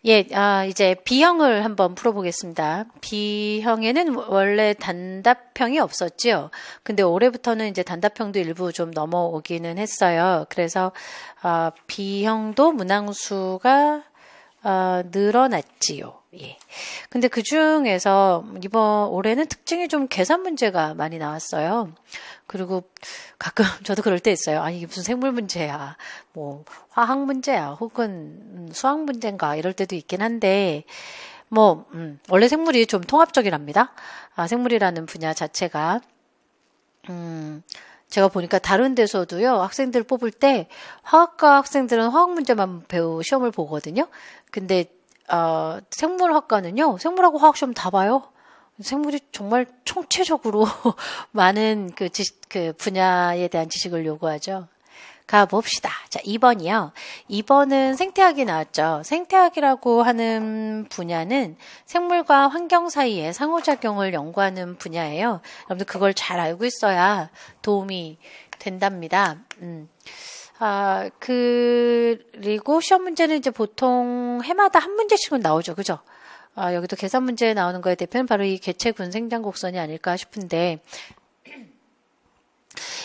예, 이제 B형을 한번 풀어보겠습니다. B형에는 원래 단답형이 없었죠. 근데 올해부터는 이제 단답형도 일부 좀 넘어오기는 했어요. 그래서, B형도 문항수가, 늘어났지요. 예. 근데 그 중에서 이번 올해는 특징이 좀 계산 문제가 많이 나왔어요. 그리고 가끔 저도 그럴 때 있어요. 아니, 이게 무슨 생물 문제야. 뭐, 화학 문제야. 혹은 수학 문제인가. 이럴 때도 있긴 한데, 원래 생물이 좀 통합적이랍니다. 생물이라는 분야 자체가. 제가 보니까 다른 데서도요, 학생들 뽑을 때, 화학과 학생들은 화학 문제만 시험을 보거든요. 근데, 생물학과는요, 생물하고 화학 시험 다 봐요. 생물이 정말 총체적으로 많은 그 분야에 대한 지식을 요구하죠. 가봅시다. 자, 2번이요. 2번은 생태학이 나왔죠. 생태학이라고 하는 분야는 생물과 환경 사이의 상호작용을 연구하는 분야예요. 여러분들 그걸 잘 알고 있어야 도움이 된답니다. 그리고 시험 문제는 이제 보통 해마다 한 문제씩은 나오죠. 그죠? 여기도 계산 문제 나오는 거에 대표는 바로 이 개체군 생장곡선이 아닐까 싶은데,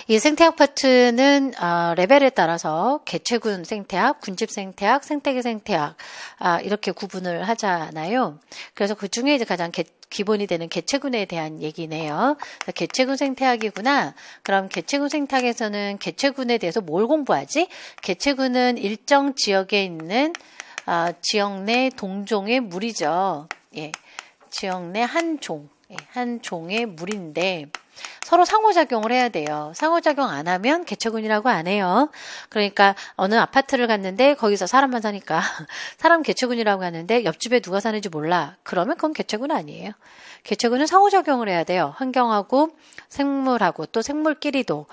이 생태학 파트는 레벨에 따라서 개체군 생태학, 군집 생태학, 생태계 생태학 이렇게 구분을 하잖아요. 그래서 그 중에 이제 가장 기본이 되는 개체군에 대한 얘기네요. 개체군 생태학이구나. 그럼 개체군 생태학에서는 개체군에 대해서 뭘 공부하지? 개체군은 일정 지역에 있는 지역 내 동종의 물이죠. 예, 지역 내 한 종의 물인데 서로 상호작용을 해야 돼요. 상호작용 안 하면 개체군이라고 안 해요. 그러니까 어느 아파트를 갔는데 거기서 사람만 사니까 사람 개체군이라고 하는데 옆집에 누가 사는지 몰라. 그러면 그건 개체군 아니에요. 개체군은 상호작용을 해야 돼요. 환경하고 생물하고 또 생물끼리도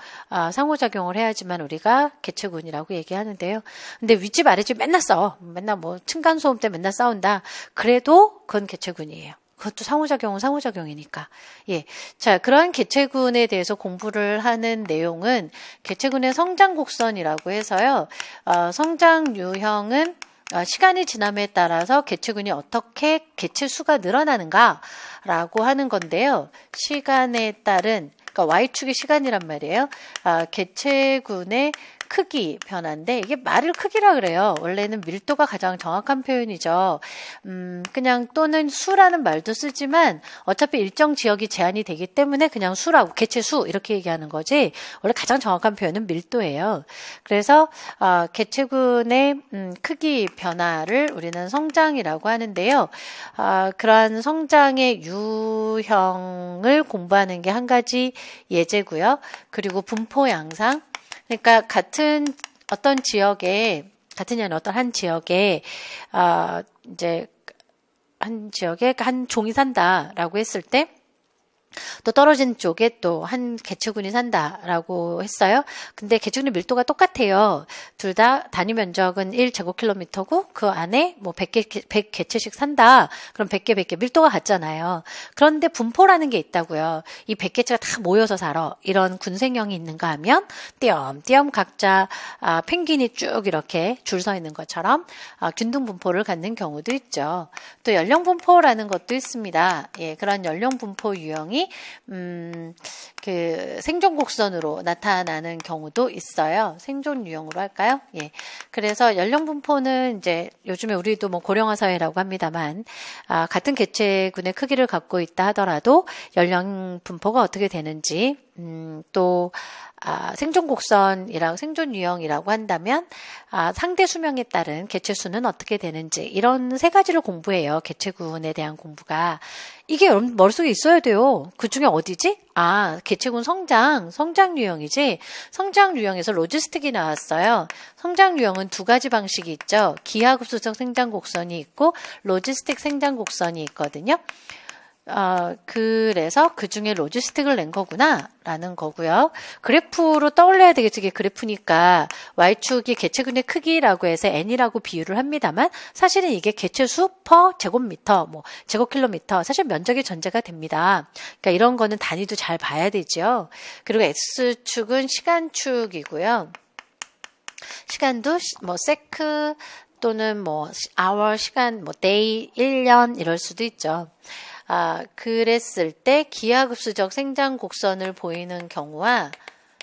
상호작용을 해야지만 우리가 개체군이라고 얘기하는데요. 근데 윗집 아랫집 맨날 싸워. 맨날 뭐 층간소음 때문에 맨날 싸운다. 그래도 그건 개체군이에요. 그것도 상호작용은 상호작용이니까. 예. 자, 그러한 개체군에 대해서 공부를 하는 내용은 개체군의 성장곡선이라고 해서요. 성장 유형은 시간이 지남에 따라서 개체군이 어떻게 개체수가 늘어나는가라고 하는 건데요. 시간에 따른, 그러니까 Y축이 시간이란 말이에요. 개체군의 크기 변화인데 이게 말을 크기라 그래요. 원래는 밀도가 가장 정확한 표현이죠. 그냥 또는 수라는 말도 쓰지만 어차피 일정 지역이 제한이 되기 때문에 그냥 수라고 개체수 이렇게 얘기하는 거지 원래 가장 정확한 표현은 밀도예요. 그래서 개체군의 크기 변화를 우리는 성장이라고 하는데요. 그러한 성장의 유형을 공부하는 게 한 가지 예제고요. 그리고 분포 양상 그러니까 같은 어떤 지역에 어떤 한 지역에 이제 한 지역에 한 종이 산다라고 했을 때 또 떨어진 쪽에 또 한 개체군이 산다라고 했어요. 근데 개체군의 밀도가 똑같아요. 둘 다 단위 면적은 1제곱킬로미터고 그 안에 뭐 100개체씩 산다. 그럼 100개 밀도가 같잖아요. 그런데 분포라는 게 있다고요. 이 100개체가 다 모여서 살아. 이런 군생형이 있는가 하면 띄엄띄엄 각자 펭귄이 쭉 이렇게 줄 서 있는 것처럼 균등 분포를 갖는 경우도 있죠. 또 연령 분포라는 것도 있습니다. 예, 그런 연령 분포 유형이 그 생존 곡선으로 나타나는 경우도 있어요. 생존 유형으로 할까요? 예. 그래서 연령 분포는 이제 요즘에 우리도 뭐 고령화 사회라고 합니다만 같은 개체군의 크기를 갖고 있다 하더라도 연령 분포가 어떻게 되는지 또 생존 곡선이랑 생존 유형이라고 한다면 상대 수명에 따른 개체수는 어떻게 되는지 이런 세 가지를 공부해요. 개체군에 대한 공부가. 이게 여러분 머릿속에 있어야 돼요. 그중에 어디지? 개체군 성장 유형이지. 성장 유형에서 로지스틱이 나왔어요. 성장 유형은 두 가지 방식이 있죠. 기하급수적 생장 곡선이 있고 로지스틱 생장 곡선이 있거든요. 그래서 그 중에 로지스틱을 낸 거구나 라는 거고요. 그래프로 떠올려야 되겠죠. 이게 그래프니까 Y축이 개체군의 크기라고 해서 N이라고 비유를 합니다만 사실은 이게 개체수 퍼 제곱미터, 뭐 제곱킬로미터 사실 면적이 전제가 됩니다. 그러니까 이런 거는 단위도 잘 봐야 되죠. 그리고 X축은 시간축이고요. 시간도 뭐 세크 또는 뭐 hour, 시간, 뭐 day, 1년 이럴 수도 있죠. 그랬을 때 기하급수적 생장 곡선을 보이는 경우와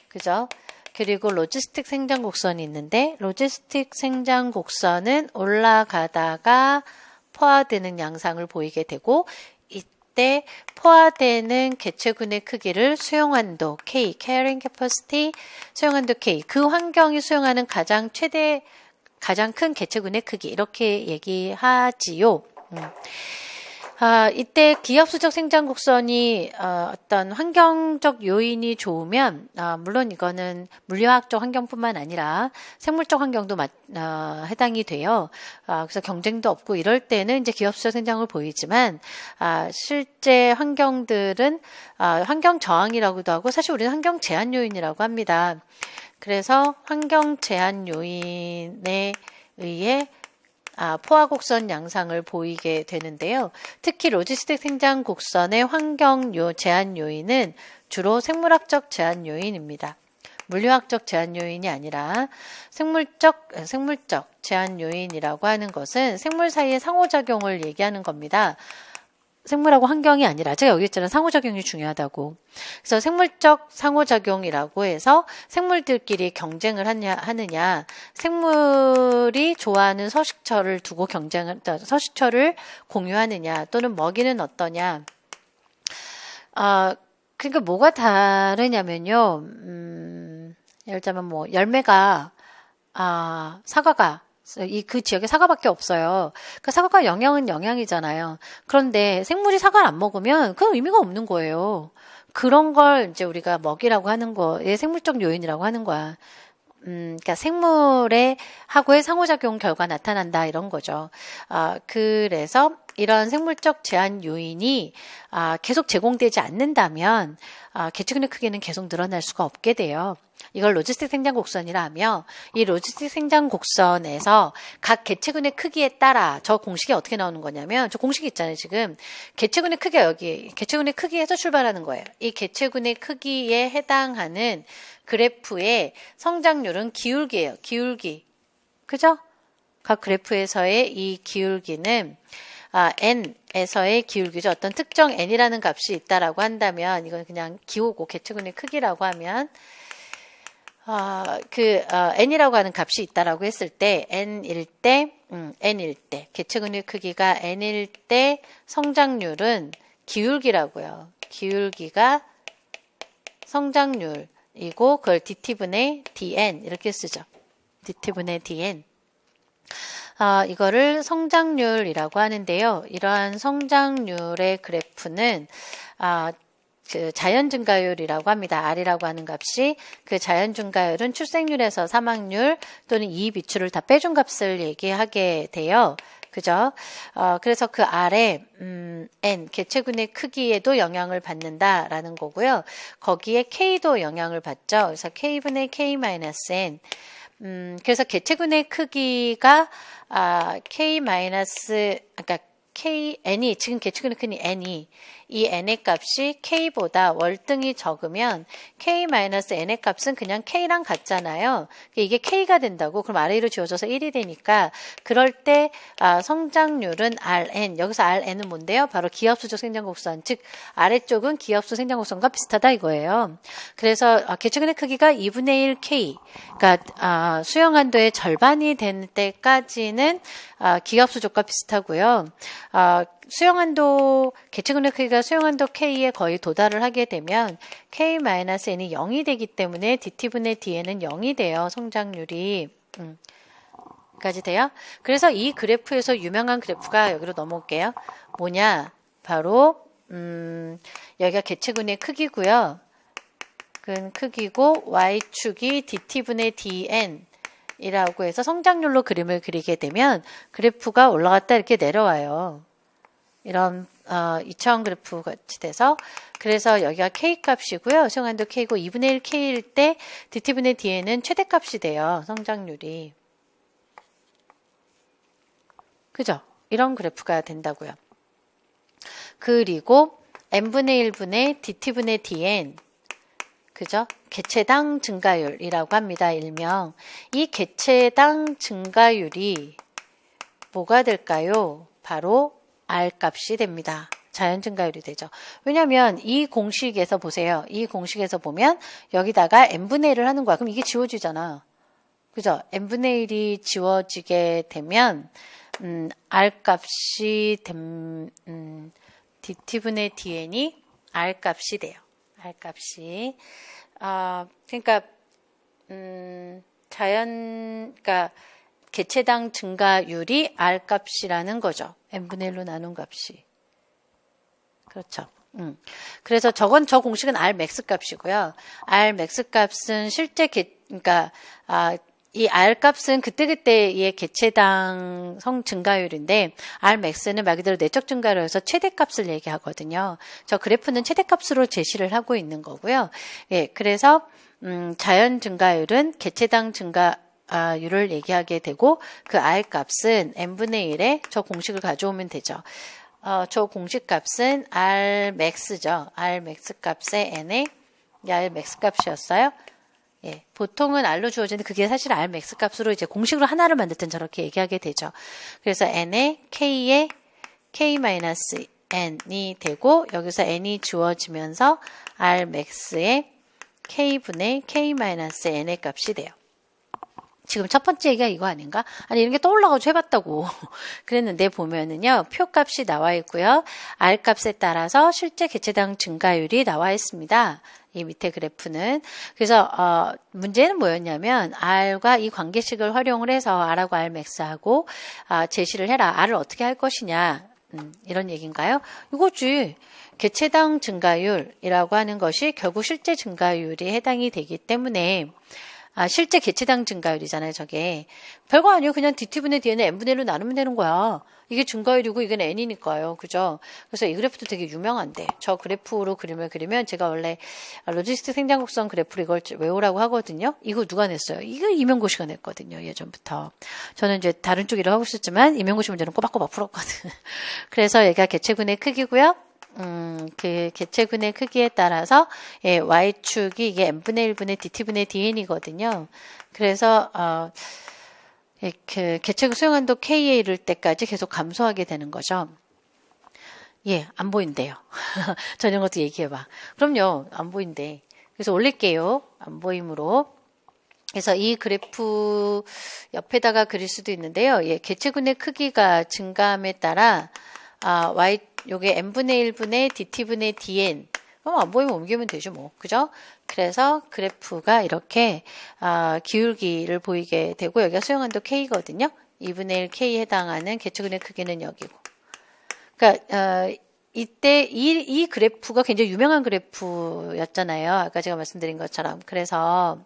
그죠? 그리고 로지스틱 생장 곡선이 있는데 로지스틱 생장 곡선은 올라가다가 포화되는 양상을 보이게 되고 이때 포화되는 개체군의 크기를 수용한도 K, carrying capacity, 수용한도 K, 그 환경이 수용하는 가장 큰 개체군의 크기 이렇게 얘기하지요. 이때 기하급수적 생장 곡선이 어떤 환경적 요인이 좋으면 물론 이거는 물리화학적 환경뿐만 아니라 생물적 환경도 해당이 돼요. 그래서 경쟁도 없고 이럴 때는 이제 기하급수적 생장을 보이지만 실제 환경들은 환경 저항이라고도 하고 사실 우리는 환경 제한 요인이라고 합니다. 그래서 환경 제한 요인에 의해 포화 곡선 양상을 보이게 되는데요. 특히 로지스틱 생장 곡선의 환경 제한 요인은 주로 생물학적 제한 요인입니다. 물리학적 제한 요인이 아니라 생물적 제한 요인이라고 하는 것은 생물 사이의 상호작용을 얘기하는 겁니다. 생물하고 환경이 아니라 제가 여기 있잖아요. 상호작용이 중요하다고. 그래서 생물적 상호작용이라고 해서 생물들끼리 경쟁을 하느냐 생물이 좋아하는 서식처를 두고 서식처를 공유하느냐 또는 먹이는 어떠냐 그러니까 뭐가 다르냐면요. 예를 들자면 뭐 열매가 사과가 그 지역에 사과밖에 없어요. 그 사과가 영양은 영양이잖아요. 그런데 생물이 사과를 안 먹으면 그건 의미가 없는 거예요. 그런 걸 이제 우리가 먹이라고 하는 거에 생물적 요인이라고 하는 거야. 그러니까 생물의 하고의 상호작용 결과 나타난다 이런 거죠. 그래서 이런 생물적 제한 요인이 계속 제공되지 않는다면 개체군의 크기는 계속 늘어날 수가 없게 돼요. 이걸 로지스틱 생장 곡선이라 하며 이 로지스틱 생장 곡선에서 각 개체군의 크기에 따라 저 공식이 어떻게 나오는 거냐면 저 공식이 있잖아요. 지금 개체군의 크기가 여기 개체군의 크기에서 출발하는 거예요. 이 개체군의 크기에 해당하는 그래프의 성장률은 기울기예요. 기울기. 그죠? 각 그래프에서의 이 기울기는 n에서의 기울기죠. 어떤 특정 n이라는 값이 있다라고 한다면 이건 그냥 기호고 개체군의 크기라고 하면 n이라고 하는 값이 있다라고 했을 때 n일 때 개체군의 크기가 n일 때 성장률은 기울기라고요. 기울기가 성장률이고 그걸 dt분의 dn 이렇게 쓰죠. dt분의 dn. 이거를 성장률이라고 하는데요. 이러한 성장률의 그래프는 그 자연 증가율이라고 합니다. R이라고 하는 값이 그 자연 증가율은 출생률에서 사망률 또는 이익 비출을 다 빼준 값을 얘기하게 돼요. 그죠? 그래서 그 아래 n 개체군의 크기에도 영향을 받는다라는 거고요. 거기에 k도 영향을 받죠. 그래서 k분의 k-n 그래서 개체군의 크기가 그러니까 n이 지금 개체군의 크기 n이 이 n의 값이 k보다 월등히 적으면 k-n의 값은 그냥 k랑 같잖아요. 이게 k가 된다고 그럼 아래 위로 지워져서 1이 되니까 그럴 때 성장률은 rn 여기서 rn은 뭔데요? 바로 기하급수적 생장곡선 즉 아래쪽은 기하급수 생장곡선과 비슷하다 이거예요. 그래서 개체군의 크기가 2분의 1 k 그러니까 수용한도의 절반이 될 때까지는 기하급수적과 비슷하고요. 개체군의 크기가 수용한도 K에 거의 도달을 하게 되면 K-N이 0이 되기 때문에 dt분의 dn은 0이 돼요. 성장률이. 까지 돼요? 그래서 이 그래프에서 유명한 그래프가 여기로 넘어올게요. 뭐냐? 바로 여기가 개체군의 크기고요. 크기고 Y축이 dt분의 dn 이라고 해서 성장률로 그림을 그리게 되면 그래프가 올라갔다 이렇게 내려와요. 이런 이차원 그래프 같이 돼서 그래서 여기가 k 값이고요. 수용한도 k고 2분의 1 k일 때 dt분의 dn은 최대값이 돼요. 성장률이. 그죠? 이런 그래프가 된다고요. 그리고 n분의 1분의 dt분의 dn 그죠? 개체당 증가율이라고 합니다. 일명. 이 개체당 증가율이 뭐가 될까요? 바로 R 값이 됩니다. 자연 증가율이 되죠. 왜냐하면 이 공식에서 보세요. 이 공식에서 보면 여기다가 n분의 1을 하는 거야. 그럼 이게 지워지잖아. 그죠? n분의 1이 지워지게 되면 R 값이 dt분의 dn이 R 값이 돼요. R 값이 그러니까 그러니까 개체당 증가율이 R 값이라는 거죠. n분의 1로 나눈 값이. 그렇죠. 그래서 저 공식은 R max 값이고요. R max 값은 실제 그러니까 이 R 값은 그때그때의 개체당 성 증가율인데 R max는 말 그대로 내적 증가율에서 최대값을 얘기하거든요. 저 그래프는 최대값으로 제시를 하고 있는 거고요. 예, 그래서 자연 증가율은 개체당 증가율을 얘기하게 되고 그 R 값은 n분의 1에 저 공식을 가져오면 되죠. 저 공식 값은 R max죠. R max 값의 n에 R max 값이었어요. 예, 보통은 R로 주어지는데 그게 사실 R max 값으로 이제 공식으로 하나를 만들 땐 저렇게 얘기하게 되죠. 그래서 n에 k에 k-n이 되고 여기서 n이 주어지면서 R max의 k분의 k-n의 값이 돼요. 지금 첫 번째 얘기가 이거 아닌가? 아니 이런 게 떠올라가지고 해봤다고 그랬는데 보면은요 표값이 나와 있고요 R 값에 따라서 실제 개체당 증가율이 나와 있습니다. 이 밑에 그래프는 그래서 문제는 뭐였냐면 R과 이 관계식을 활용을 해서 R하고 R max하고 제시를 해라. R을 어떻게 할 것이냐 이런 얘기인가요? 이거지. 개체당 증가율이라고 하는 것이 결국 실제 증가율이 해당이 되기 때문에 실제 개체당 증가율이잖아요, 저게. 별거 아니에요. 그냥 dt분의 dn을 n분의 1로 나누면 되는 거야. 이게 증가율이고 이건 n이니까요. 그죠? 그래서 이 그래프도 되게 유명한데 저 그래프로 그림을 그리면 제가 원래 로지스틱 생산곡선 그래프로 이걸 외우라고 하거든요. 이거 누가 냈어요? 이거 이명고 씨가 냈거든요. 예전부터. 저는 이제 다른 쪽 일을 하고 있었지만 이명고 씨 문제는 꼬박꼬박 풀었거든. 그래서 얘가 개체군의 크기고요. 그 개체군의 크기에 따라서 예, y축이 이게 n분의 1분의 dt분의 dn이거든요. 그래서 그 개체군 수용한도 k에 이를 때까지 계속 감소하게 되는 거죠. 예, 안 보인대요. 저 이런 것도 얘기해봐. 그럼요, 안 보인대. 그래서 올릴게요. 안 보임으로. 그래서 이 그래프 옆에다가 그릴 수도 있는데요. 예, 개체군의 크기가 증가함에 따라 요게 n분의 1분의 dt분의 dn. 그럼 안 보이면 옮기면 되죠, 뭐. 그죠? 그래서 그래프가 이렇게, 기울기를 보이게 되고, 여기가 수용한도 k거든요. 2분의 1 k에 해당하는 개체군의 크기는 여기고. 그러니까, 이때 이 그래프가 굉장히 유명한 그래프였잖아요. 아까 제가 말씀드린 것처럼. 그래서,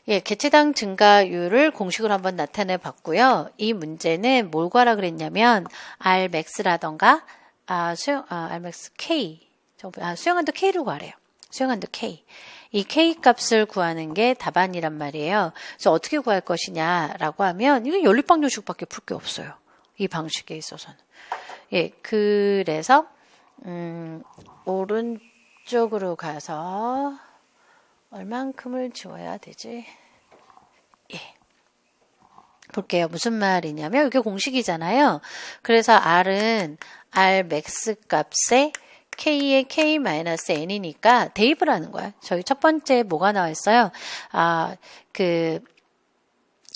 예, 개체당 증가율을 공식으로 한번 나타내 봤고요. 이 문제는 뭘 구하라 그랬냐면 R max라던가 R max K 수용한도 K를 구하래요. 수용한도 K. 이 K 값을 구하는 게 답안이란 말이에요. 그래서 어떻게 구할 것이냐라고 하면 이건 연립방정식밖에 풀 게 없어요. 이 방식에 있어서는. 예, 그래서 오른쪽으로 가서 얼만큼을 지워야 되지? 예. 볼게요. 무슨 말이냐면 이게 공식이잖아요. 그래서 R은 R max 값에 K의 K-n이니까 대입을 하는 거야. 저희 첫 번째 뭐가 나와 있어요? 그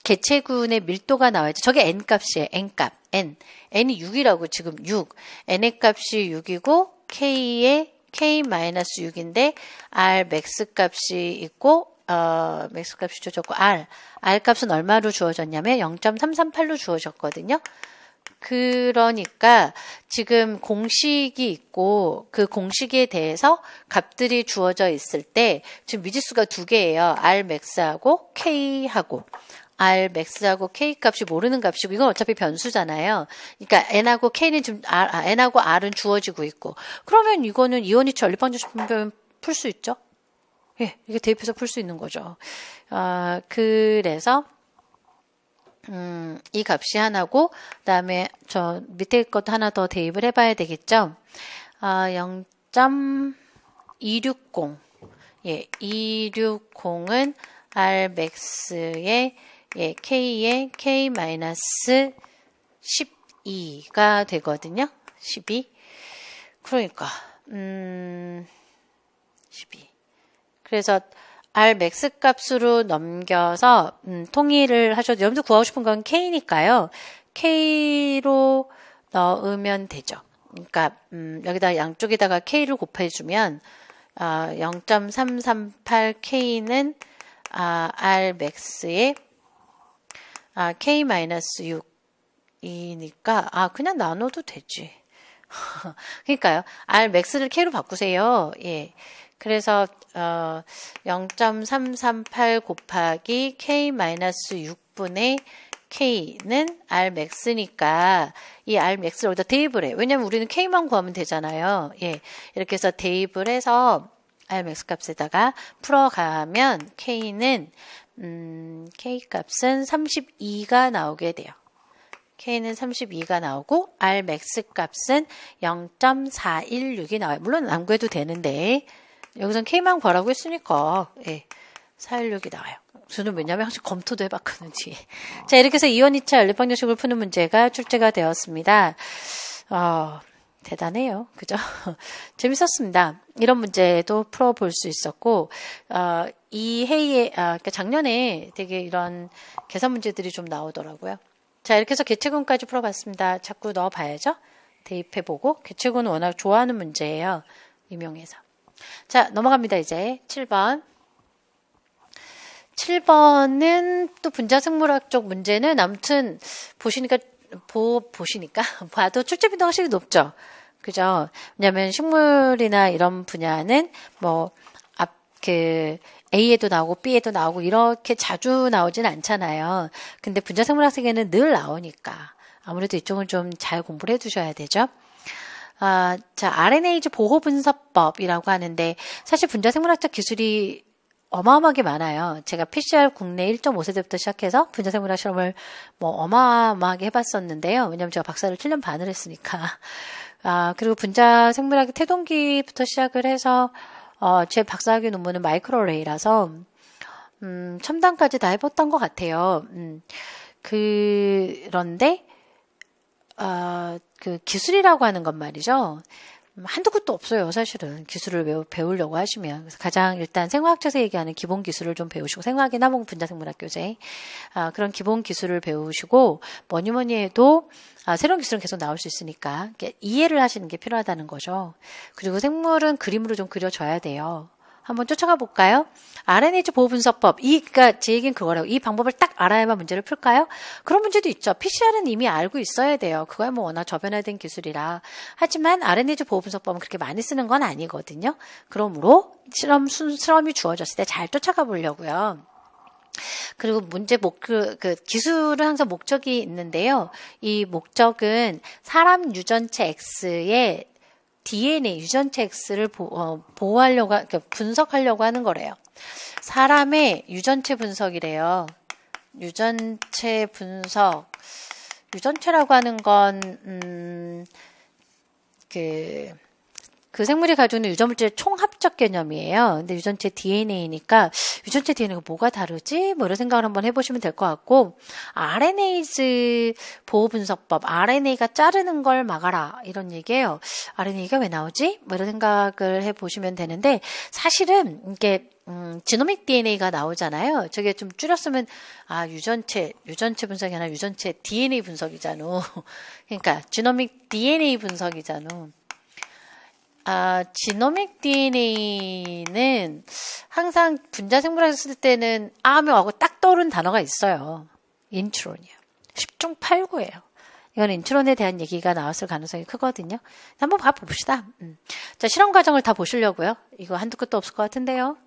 개체군의 밀도가 나와있죠. 저게 n 값이에요. n 값. n이 6이라고 지금 6. n의 값이 6이고 K의 K-6인데 R max 값이 있고 max 값이 주어졌고 R 값은 얼마로 주어졌냐면 0.338로 주어졌거든요. 그러니까 지금 공식이 있고 그 공식에 대해서 값들이 주어져 있을 때 지금 미지수가 두 개예요. R max하고 K하고 R max하고 K 값이 모르는 값이고 이건 어차피 변수잖아요. 그러니까 n하고 K는 지금 n하고 R은 주어지고 있고 그러면 이거는 이원이치 연립방정식 풀 수 있죠. 예, 이게 대입해서 풀 수 있는 거죠. 그래서 이 값이 하나고 그다음에 저 밑에 것도 하나 더 대입을 해봐야 되겠죠. 0.260 예, 260은 R max의 예, K의 K 마이너스 12가 되거든요. 12. 그러니까 12. 그래서 R 맥스 값으로 넘겨서 통일을 하셔도 여러분들 구하고 싶은 건 K니까요. K로 넣으면 되죠. 그러니까 여기다 양쪽에다가 K를 곱해주면 0.338K는 R 맥스의 K-6이니까 그냥 나눠도 되지. 그러니까요. R 맥스를 K로 바꾸세요. 예. 그래서 0.338 곱하기 K-6분의 K는 R 맥스니까 이 R 맥스를 여기다 대입을 해. 왜냐면 우리는 K만 구하면 되잖아요. 예. 이렇게 해서 대입을 해서 R 맥스 값에다가 풀어가면 K는 K 값은 32가 나오게 돼요. K는 32가 나오고 R 맥스 값은 0.416이 나와요. 물론 안 구해도 되는데 여기선 K만 구하라고 했으니까 416이 나와요. 저는 왜냐면 항상 검토도 해봤거든요. 자, 이렇게 해서 이원 2차 연립방정식을 푸는 문제가 출제가 되었습니다. 대단해요. 그죠? 재밌었습니다. 이런 문제도 풀어볼 수 있었고 이 해에 그러니까 작년에 되게 이런 계산 문제들이 좀 나오더라고요. 자, 이렇게 해서 계체군까지 풀어봤습니다. 자꾸 넣어봐야죠. 대입해보고 계체군은 워낙 좋아하는 문제예요. 임용해서. 자, 넘어갑니다. 이제 7번. 7번은 또 분자생물학 쪽 문제는 아무튼 보시니까 봐도 출제 빈도가 확실히 높죠. 그죠? 왜냐면 식물이나 이런 분야는 A에도 나오고 B에도 나오고 이렇게 자주 나오진 않잖아요. 근데 분자생물학에는 늘 나오니까 아무래도 이쪽은 좀 잘 공부를 해두셔야 되죠. 자, RNase 보호분석법이라고 하는데 사실 분자생물학적 기술이 어마어마하게 많아요. 제가 PCR 국내 1.5세대부터 시작해서 분자생물학 실험을 어마어마하게 해봤었는데요. 왜냐면 제가 박사를 7년 반을 했으니까. 그리고 분자생물학의 태동기부터 시작을 해서 제 박사학위 논문은 마이크로레이라서 첨단까지 다 해봤던 것 같아요. 그런데 그 기술이라고 하는 건 말이죠. 한두 끝도 없어요. 사실은 기술을 배우려고 하시면. 그래서 가장 일단 생화학에서 얘기하는 기본 기술을 좀 배우시고 생화학이나 분자생물학 교재 그런 기본 기술을 배우시고 뭐니 해도 새로운 기술은 계속 나올 수 있으니까 이해를 하시는 게 필요하다는 거죠. 그리고 생물은 그림으로 좀 그려줘야 돼요. 한번 쫓아가 볼까요? RNase 보호분석법. 그러니까 제 얘기는 그거라고. 이 방법을 딱 알아야만 문제를 풀까요? 그런 문제도 있죠. PCR은 이미 알고 있어야 돼요. 그거야 워낙 저변화된 기술이라. 하지만 RNase 보호분석법은 그렇게 많이 쓰는 건 아니거든요. 그러므로 실험이 주어졌을 때 잘 쫓아가 보려고요. 그리고 기술은 항상 목적이 있는데요. 이 목적은 사람 유전체 X의 DNA 유전체 X를 보호하려고, 분석하려고 하는 거래요. 사람의 유전체 분석이래요. 유전체 분석. 유전체라고 하는 건, 그 생물이 가지고 있는 유전물질의 총합적 개념이에요. 근데 유전체 DNA니까 유전체 DNA가 뭐가 다르지? 이런 생각을 한번 해보시면 될 것 같고 RNase 보호분석법, RNA가 자르는 걸 막아라 이런 얘기예요. RNA가 왜 나오지? 이런 생각을 해보시면 되는데 사실은 이게 지노믹 DNA가 나오잖아요. 저게 좀 줄였으면 유전체 분석이 아니라 유전체 DNA 분석이잖아. 그러니까 지노믹 DNA 분석이잖아. 지노믹 DNA는 항상 분자생물학에서 쓸 때는 하고 딱 떠오르는 단어가 있어요. 인트론이요. 10중 8구예요. 이건 인트론에 대한 얘기가 나왔을 가능성이 크거든요. 한번 봐봅시다. 자, 실험 과정을 다 보시려고요. 이거 한두 끝도 없을 것 같은데요.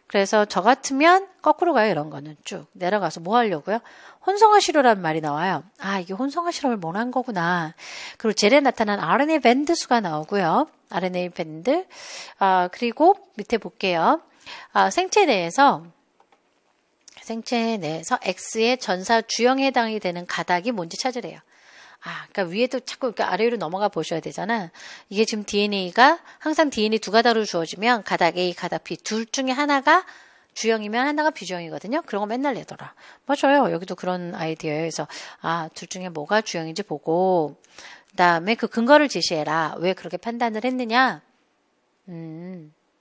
그래서 저 같으면 거꾸로 가요. 이런 거는 쭉 내려가서 뭐 하려고요? 혼성화 실험이라는 말이 나와요. 이게 혼성화 실험을 원한 거구나. 그리고 젤에 나타난 RNA 밴드 수가 나오고요. RNA 밴드. 그리고 밑에 볼게요. 생체 내에서 X의 전사 주형에 해당이 되는 가닥이 뭔지 찾으래요. 그러니까 위에도 자꾸 이렇게 아래로 넘어가 보셔야 되잖아. 이게 지금 DNA가 항상 DNA 두 가닥으로 주어지면 가닥 A, 가닥 B 둘 중에 하나가 주형이면 하나가 비주형이거든요. 그런 거 맨날 내더라. 맞아요. 여기도 그런 아이디어예요. 그래서 둘 중에 뭐가 주형인지 보고 그다음에 그 근거를 제시해라. 왜 그렇게 판단을 했느냐?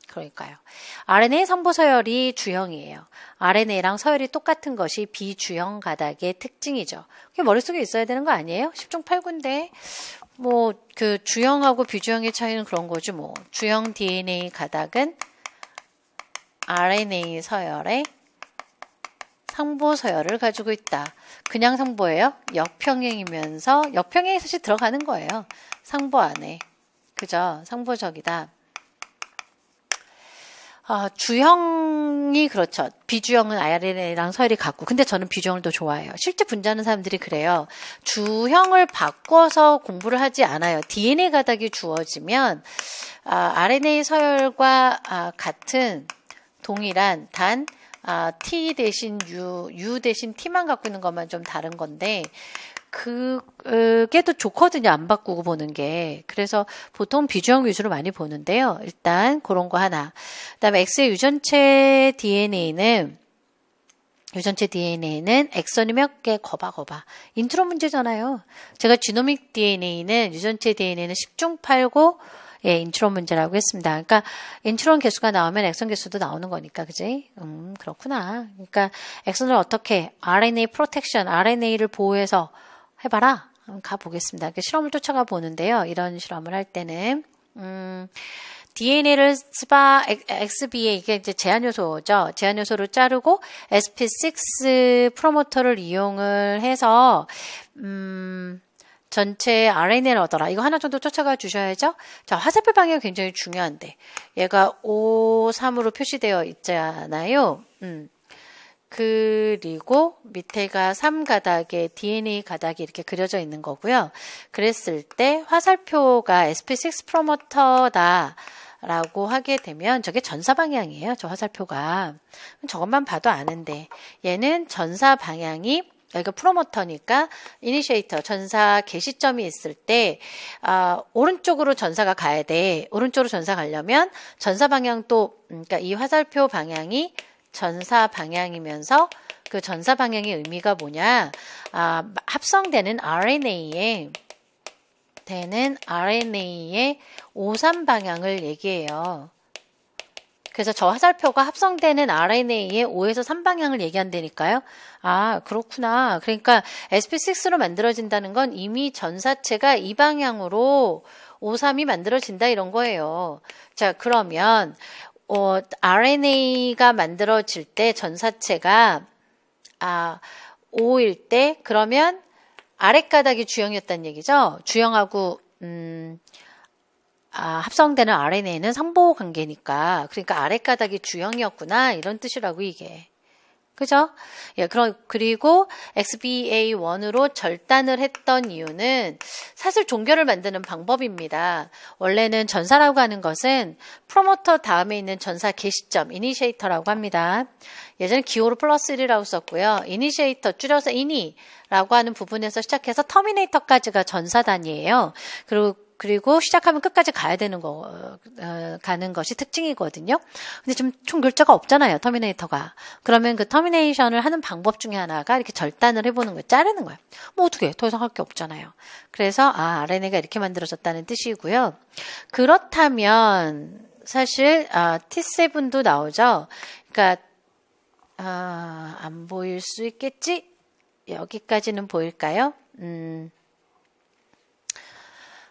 그러니까요. RNA 선보 서열이 주형이에요. RNA랑 서열이 똑같은 것이 비주형 가닥의 특징이죠. 그게 머릿속에 있어야 되는 거 아니에요? 10중 8구인데 뭐 그 주형하고 비주형의 차이는 그런 거지 뭐. 주형 DNA 가닥은 RNA 서열의 상보 서열을 가지고 있다. 그냥 상보예요? 역평행이면서 역평행이 사실 들어가는 거예요. 상보 안에. 그죠? 상보적이다. 주형이 그렇죠. 비주형은 RNA랑 서열이 같고 근데 저는 비주형을 더 좋아해요. 실제 분자하는 사람들이 그래요. 주형을 바꿔서 공부를 하지 않아요. DNA 가닥이 주어지면 RNA 서열과 같은 동일한 단 T 대신 U 대신 T만 갖고 있는 것만 좀 다른 건데 그게 더 좋거든요. 안 바꾸고 보는 게. 그래서 보통 비주형 위주로 많이 보는데요. 일단 그런 거 하나. 그다음에 X의 유전체 DNA는 엑선이 몇 개 거봐. 인트로 문제잖아요. 제가 지노믹 DNA는 유전체 DNA는 10중 8구 인트론 문제라고 했습니다. 그러니까 인트론 개수가 나오면 엑선 개수도 나오는 거니까, 그지? 그렇구나. 그러니까 엑선을 어떻게 RNA 프로텍션, RNA를 보호해서 해봐라. 가보겠습니다. 실험을 쫓아가 보는데요. 이런 실험을 할 때는 DNA를 XBA 이게 이제 제한 요소죠. 제한 요소를 자르고 sp6 프로모터를 이용을 해서 전체 RNA를 얻어라. 이거 하나 정도 쫓아가 주셔야죠. 자, 화살표 방향이 굉장히 중요한데 얘가 5, 3으로 표시되어 있잖아요. 그리고 밑에가 3가닥에 DNA 가닥이 이렇게 그려져 있는 거고요. 그랬을 때 화살표가 sp6 프로모터다 라고 하게 되면 저게 전사 방향이에요. 저 화살표가. 저것만 봐도 아는데 얘는 전사 방향이 여기가 프로모터니까 이니시에이터 전사 개시점이 있을 때 오른쪽으로 전사가 가야 돼. 오른쪽으로 전사 가려면 전사 방향도 그러니까 이 화살표 방향이 전사 방향이면서 그 전사 방향의 의미가 뭐냐? 합성되는 RNA의 5,3 방향을 얘기해요. 그래서 저 화살표가 합성되는 RNA의 5에서 3 방향을 얘기한다니까요. 그렇구나. 그러니까 sp6로 만들어진다는 건 이미 전사체가 이 방향으로 5, 3이 만들어진다 이런 거예요. 자, 그러면 RNA가 만들어질 때 전사체가 5일 때 그러면 아랫가닥이 주형이었다는 얘기죠. 주형하고 합성되는 RNA는 상보 관계니까 그러니까 아랫가닥이 주형이었구나 이런 뜻이라고 이게. 그죠? 예, 그리고 XBA1으로 절단을 했던 이유는 사실 종결을 만드는 방법입니다. 원래는 전사라고 하는 것은 프로모터 다음에 있는 전사 개시점, 이니시에이터라고 합니다. 예전에 기호로 플러스 1이라고 썼고요. 이니시에이터, 줄여서 이니라고 하는 부분에서 시작해서 터미네이터까지가 전사 단위예요. 그리고 시작하면 끝까지 가야 되는 가는 것이 특징이거든요. 근데 지금 총 글자가 없잖아요, 터미네이터가. 그러면 그 터미네이션을 하는 방법 중에 하나가 이렇게 절단을 해보는 거예요. 자르는 거예요. 뭐 어떻게 더 이상 할 게 없잖아요. 그래서 RNA가 이렇게 만들어졌다는 뜻이고요. 그렇다면 사실 T7도 나오죠. 그러니까 안 보일 수 있겠지? 여기까지는 보일까요?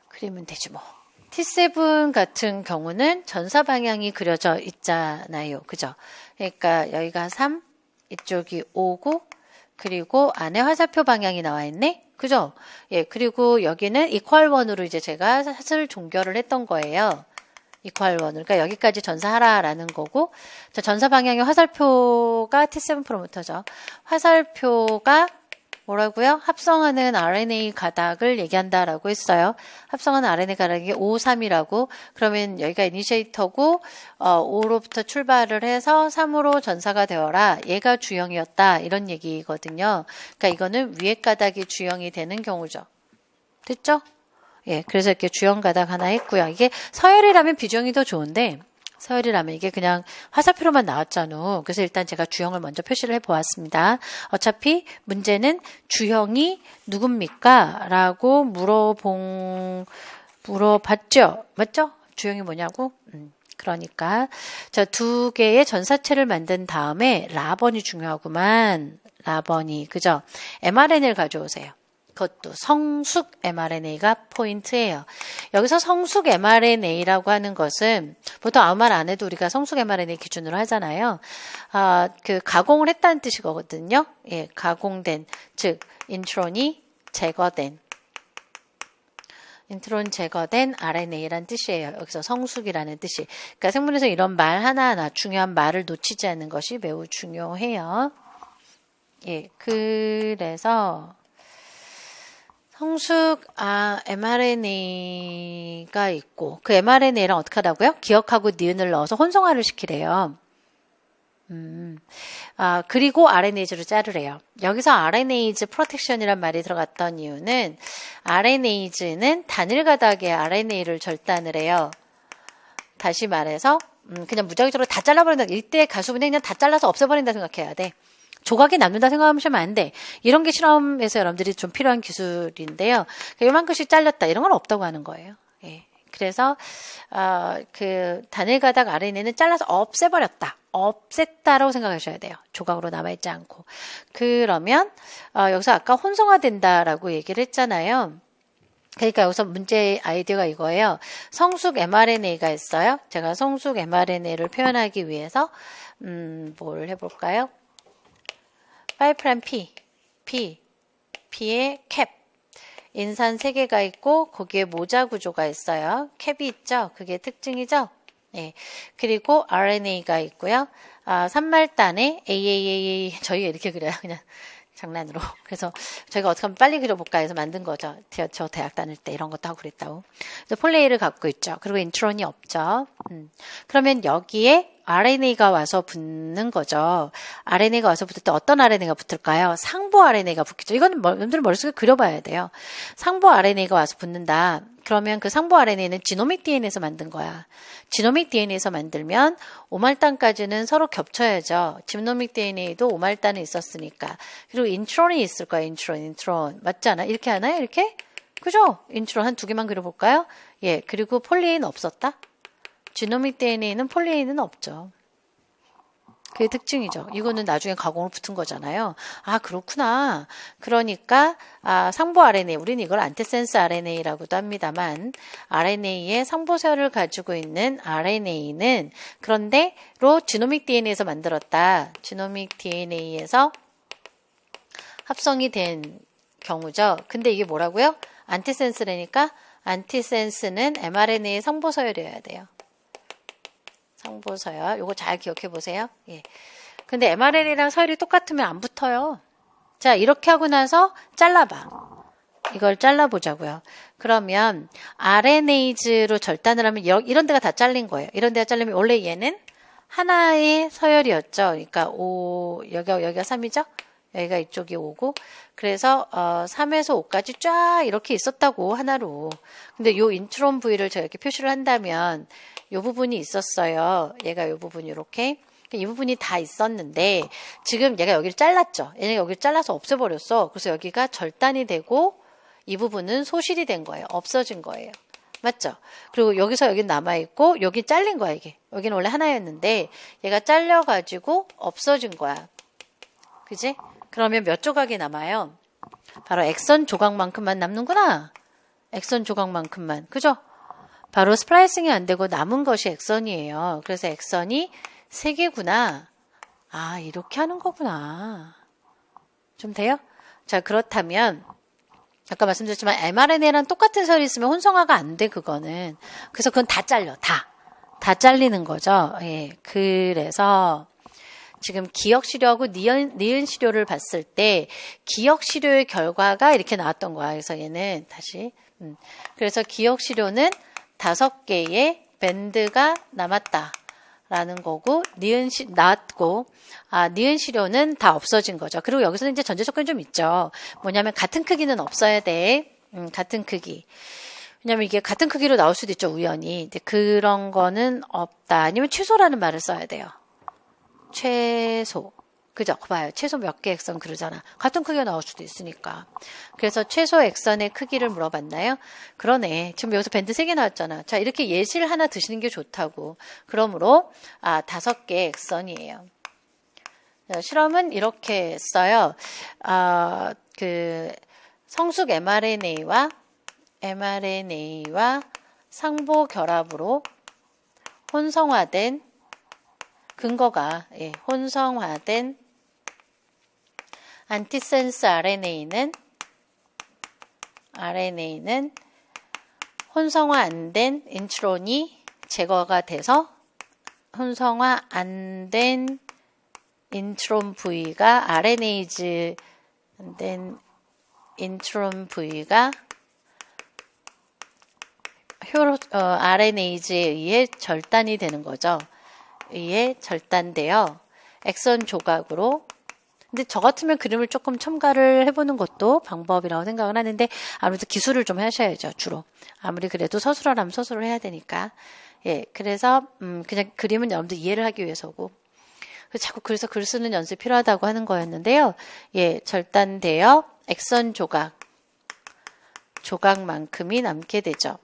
그리면 되지 뭐. T7 같은 경우는 전사 방향이 그려져 있잖아요. 그죠? 그러니까 여기가 3, 이쪽이 5고 그리고 안에 화살표 방향이 나와 있네. 그죠? 예, 그리고 여기는 이퀄 1으로 이제 제가 사슬 종결을 했던 거예요. 이퀄 1. 그러니까 여기까지 전사하라라는 거고, 자, 전사 방향의 화살표가 T7 프로모터죠. 화살표가 뭐라고요? 합성하는 RNA 가닥을 얘기한다라고 했어요. 합성하는 RNA 가닥이 5, 3이라고. 그러면 여기가 이니시에이터고 5로부터 출발을 해서 3으로 전사가 되어라. 얘가 주형이었다. 이런 얘기거든요. 그러니까 이거는 위에 가닥이 주형이 되는 경우죠. 됐죠? 예, 그래서 이렇게 주형 가닥 하나 했고요. 이게 서열이라면 비주형이 더 좋은데 서열이라면 이게 그냥 화살표로만 나왔잖아. 그래서 일단 제가 주형을 먼저 표시를 해보았습니다. 어차피 문제는 주형이 누굽니까? 라고 물어봤죠. 맞죠? 주형이 뭐냐고? 그러니까 저 두 개의 전사체를 만든 다음에 라번이 중요하구만. 라번이 그죠? mRNA를 가져오세요. 그것도 성숙 mRNA가 포인트예요. 여기서 성숙 mRNA라고 하는 것은 보통 아무 말 안 해도 우리가 성숙 mRNA 기준으로 하잖아요. 그 가공을 했다는 뜻이거든요. 예, 가공된, 즉 인트론이 제거된 RNA란 뜻이에요. 여기서 성숙이라는 뜻이. 그러니까 생문에서 이런 말 하나하나 중요한 말을 놓치지 않는 것이 매우 중요해요. 예, 그래서 성숙 mRNA가 있고 그 mRNA랑 어떻게 하라고요? 기억하고 니은을 넣어서 혼성화를 시키래요. 그리고 RNase로 자르래요. 여기서 RNase 프로텍션이란 말이 들어갔던 이유는 RNase는 단일 가닥의 RNA를 절단을 해요. 다시 말해서 그냥 무작위적으로 다 잘라버린다. 이때 가수분해 그냥 다 잘라서 없애버린다 생각해야 돼. 조각이 남는다 생각하시면 안 돼. 이런 게 실험에서 여러분들이 좀 필요한 기술인데요. 요만큼씩 잘렸다. 이런 건 없다고 하는 거예요. 예. 그래서 그 단일 가닥 RNA는 잘라서 없애버렸다. 없앴다라고 생각하셔야 돼요. 조각으로 남아있지 않고. 그러면 여기서 아까 혼성화된다라고 얘기를 했잖아요. 그러니까 여기서 문제 아이디어가 이거예요. 성숙 mRNA가 있어요. 제가 성숙 mRNA를 표현하기 위해서 뭘 해볼까요? 5'P, P의 캡. 인산 3개가 있고 거기에 모자 구조가 있어요. 캡이 있죠. 그게 특징이죠. 네. 그리고 RNA가 있고요. 산말단에 AAA 저희가 이렇게 그려요. 그냥 장난으로. 그래서 저희가 어떻게 하면 빨리 그려볼까 해서 만든 거죠. 저 대학 다닐 때 이런 것도 하고 그랬다고. 그래서 폴레이를 갖고 있죠. 그리고 인트론이 없죠. 그러면 여기에 RNA가 와서 붙는 거죠. RNA가 와서 붙을 때 어떤 RNA가 붙을까요? 상부 RNA가 붙겠죠. 이거는 여러분들 머릿속에 그려봐야 돼요. 상부 RNA가 와서 붙는다. 그러면 그 상부 RNA는 지노믹 DNA에서 만든 거야. 지노믹 DNA에서 만들면 오말단까지는 서로 겹쳐야죠. 지노믹 DNA도 오말단이 있었으니까. 그리고 인트론이 있을 거야. 인트론. 맞지 않아? 이렇게 하나요? 이렇게? 그죠? 인트론 한 2개만 그려볼까요? 예. 그리고 폴리에는 없었다? 지노믹 DNA는 폴리에는 없죠. 그게 특징이죠. 이거는 나중에 가공으로 붙은 거잖아요. 그렇구나. 그러니까 상부 RNA, 우리는 이걸 안티센스 RNA라고도 합니다만 RNA의 상부세열을 가지고 있는 RNA는 그런데로 지노믹 DNA에서 만들었다. 지노믹 DNA에서 합성이 된 경우죠. 근데 이게 뭐라고요? 안티센스라니까 안티센스는 mRNA의 상부서열이어야 돼요. 상부서열. 요거 잘 기억해 보세요. 예. 근데 mRNA랑 서열이 똑같으면 안 붙어요. 자, 이렇게 하고 나서 잘라봐. 이걸 잘라보자고요. 그러면 RNase로 절단을 하면 이런 데가 다 잘린 거예요. 이런 데가 잘리면 원래 얘는 하나의 서열이었죠. 그러니까 여기가 3이죠. 여기가 이쪽이 5고 그래서 3에서 5까지 쫙 이렇게 있었다고 하나로. 근데 요 인트론 부위를 제가 이렇게 표시를 한다면 요 부분이 있었어요. 얘가 요 부분이 이렇게. 이 부분이 다 있었는데 지금 얘가 여기를 잘랐죠. 얘가 여기를 잘라서 없애버렸어. 그래서 여기가 절단이 되고 이 부분은 소실이 된 거예요. 없어진 거예요. 맞죠? 그리고 여기서 여기 남아있고 여기 잘린 거야 이게. 여기는 원래 하나였는데 얘가 잘려가지고 없어진 거야. 그지? 그러면 몇 조각이 남아요? 바로 엑선 조각만큼만 남는구나. 엑선 조각만큼만. 그죠? 바로 스플라이싱이 안 되고 남은 것이 엑선이에요. 그래서 엑선이 3개구나. 이렇게 하는 거구나. 좀 돼요? 자, 그렇다면 아까 말씀드렸지만 mRNA랑 똑같은 셀이 있으면 혼성화가 안 돼, 그거는. 그래서 그건 다 잘려. 다 잘리는 거죠. 예. 그래서 지금 기억시료하고 니은시료를 봤을 때 기억시료의 결과가 이렇게 나왔던 거야. 그래서 얘는 다시 그래서 기억시료는 5개의 밴드가 남았다라는 거고 나왔고 니은시료는 다 없어진 거죠. 그리고 여기서는 이제 전제 조건이 좀 있죠. 뭐냐면 같은 크기는 없어야 돼. 같은 크기. 왜냐면 이게 같은 크기로 나올 수도 있죠, 우연히. 근데 그런 거는 없다. 아니면 최소라는 말을 써야 돼요. 최소. 그죠? 봐요. 최소 몇 개 액선 그러잖아. 같은 크기가 나올 수도 있으니까. 그래서 최소 액선의 크기를 물어봤나요? 그러네. 지금 여기서 밴드 3개 나왔잖아. 자, 이렇게 예시를 하나 드시는 게 좋다고. 그러므로 5개 액선이에요. 자, 실험은 이렇게 써요. 성숙 mRNA와 상보 결합으로 혼성화된 근거가 혼성화된 안티센스 RNA는 혼성화 안 된 인트론이 제거가 돼서 혼성화 안 된 인트론 부위가 RNase 안 된 인트론 부위가 RNase에 의해 절단이 되는 거죠. 의해 절단되어 엑선 조각으로. 근데 저 같으면 그림을 조금 첨가를 해보는 것도 방법이라고 생각을 하는데 아무래도 기술을 좀 하셔야죠, 주로. 아무리 그래도 서술을 하면 서술을 해야 되니까. 그래서 그냥 그림은 여러분들 이해를 하기 위해서고. 그래서 글 쓰는 연습이 필요하다고 하는 거였는데요. 절단되어 엑선 조각만큼이 남게 되죠.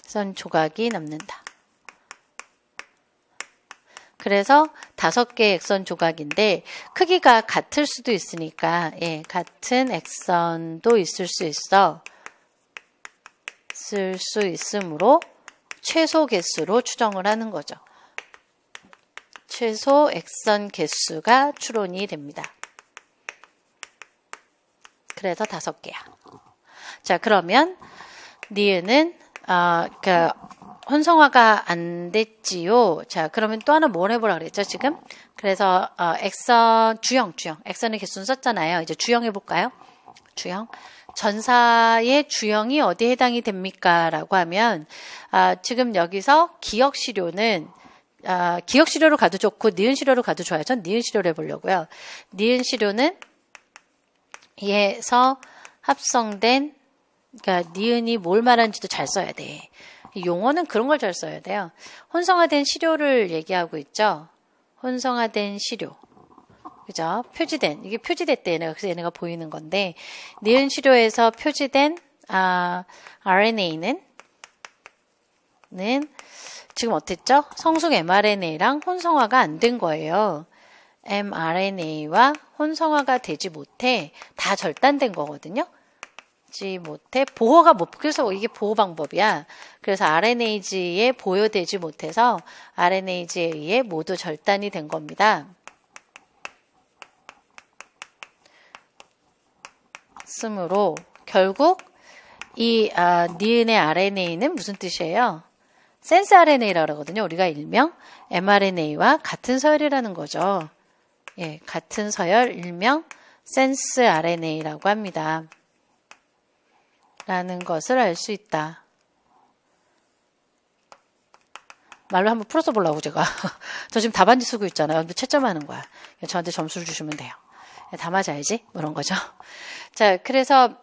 엑선 조각이 남는다. 그래서 5개의 엑선 조각인데 크기가 같을 수도 있으니까 같은 엑선도 있을 수 있으므로 최소 개수로 추정을 하는 거죠. 최소 엑선 개수가 추론이 됩니다. 그래서 5개야. 자, 그러면 니은은 혼성화가 안 됐지요. 자, 그러면 또 하나 뭘 해보라 그랬죠, 지금? 그래서, 엑선, 엑선의 개수는 썼잖아요. 이제 주형 해볼까요? 주형. 전사의 주형이 어디에 해당이 됩니까? 라고 하면, 지금 여기서 기억시료는, 기억시료로 가도 좋고, 니은시료로 가도 좋아요. 전 니은시료로 해보려고요. 니은시료는, 얘에서 합성된, 그러니까 니은이 뭘 말하는지도 잘 써야 돼. 용어는 그런 걸 잘 써야 돼요. 혼성화된 시료를 얘기하고 있죠. 혼성화된 시료. 그죠? 이게 표지됐대. 그래서 얘네가 보이는 건데, 니은 시료에서 표지된, RNA는, 지금 어땠죠? 성숙 mRNA랑 혼성화가 안 된 거예요. mRNA와 혼성화가 되지 못해 다 절단된 거거든요. 못해 보호가 그래서 이게 보호 방법이야. 그래서 RNase에 보호되지 못해서 RNase에 의해 모두 절단이 된 겁니다. 쓰므로 결국 이 니은의 RNA는 무슨 뜻이에요? 센스 RNA라고 하거든요. 우리가 일명 mRNA와 같은 서열이라는 거죠. 같은 서열 일명 센스 RNA라고 합니다. 라는 것을 알 수 있다. 말로 한번 풀어서 보려고 제가. 저 지금 답안지 쓰고 있잖아요. 채점하는 거야. 저한테 점수를 주시면 돼요. 다 맞아야지. 이런 거죠. 자, 그래서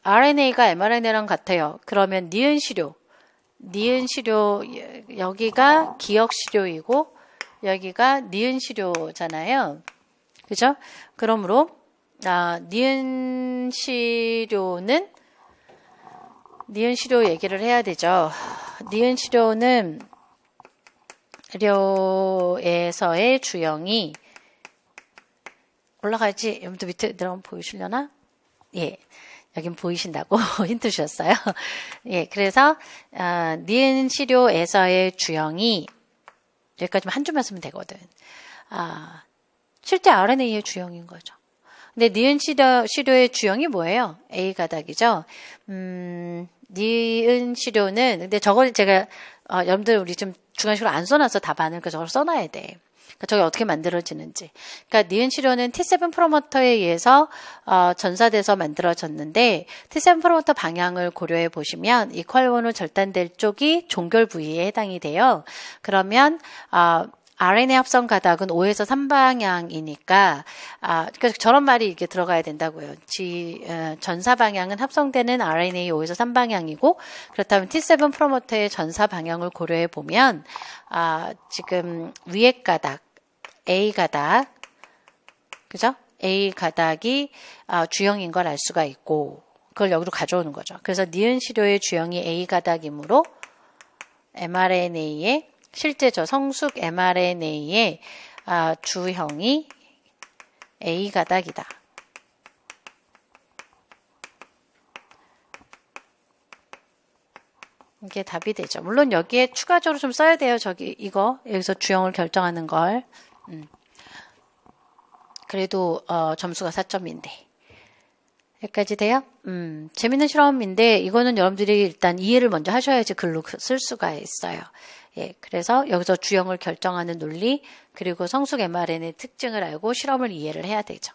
RNA가 mRNA랑 같아요. 그러면 니은 시료, 여기가 기억 시료이고 여기가 니은 시료잖아요. 그죠? 그러므로 니은 시료 얘기를 해야 되죠. 니은 시료는 료에서의 주형이 올라가야지. 여러분들 밑에 내려가면 보이시려나? 여긴 보이신다고 힌트 주셨어요. 그래서 니은 시료에서의 주형이 여기까지만 한 줄만 쓰면 되거든. 실제 RNA의 주형인 거죠. 근데 니은 시료의 주형이 뭐예요? A 가닥이죠. 니은 시료는 근데 저걸 제가 여러분들 우리 좀 주관식으로 안 써놔서 답안을 저걸 써놔야 돼. 그러니까 저게 어떻게 만들어지는지. 그러니까 니은 시료는 T7 프로모터에 의해서 전사돼서 만들어졌는데 T7 프로모터 방향을 고려해 보시면 이 퀄원으로 절단될 쪽이 종결 부위에 해당이 돼요. 그러면 RNA 합성 가닥은 5에서 3방향이니까, 그러니까 저런 말이 이렇게 들어가야 된다고요. 전사 방향은 합성되는 RNA 5에서 3방향이고, 그렇다면 T7 프로모터의 전사 방향을 고려해 보면, 지금 위에 가닥, A 가닥, 그죠? A 가닥이 주형인 걸 알 수가 있고, 그걸 여기로 가져오는 거죠. 그래서 니은 시료의 주형이 A 가닥이므로, mRNA의 실제 저 성숙 mRNA의 주형이 A 가닥이다. 이게 답이 되죠. 물론 여기에 추가적으로 좀 써야 돼요. 여기서 주형을 결정하는 걸. 그래도 점수가 4점인데. 여기까지 돼요? 재밌는 실험인데 이거는 여러분들이 일단 이해를 먼저 하셔야지 글로 쓸 수가 있어요. 예, 그래서 여기서 주형을 결정하는 논리 그리고 성숙 mRNA의 특징을 알고 실험을 이해를 해야 되죠.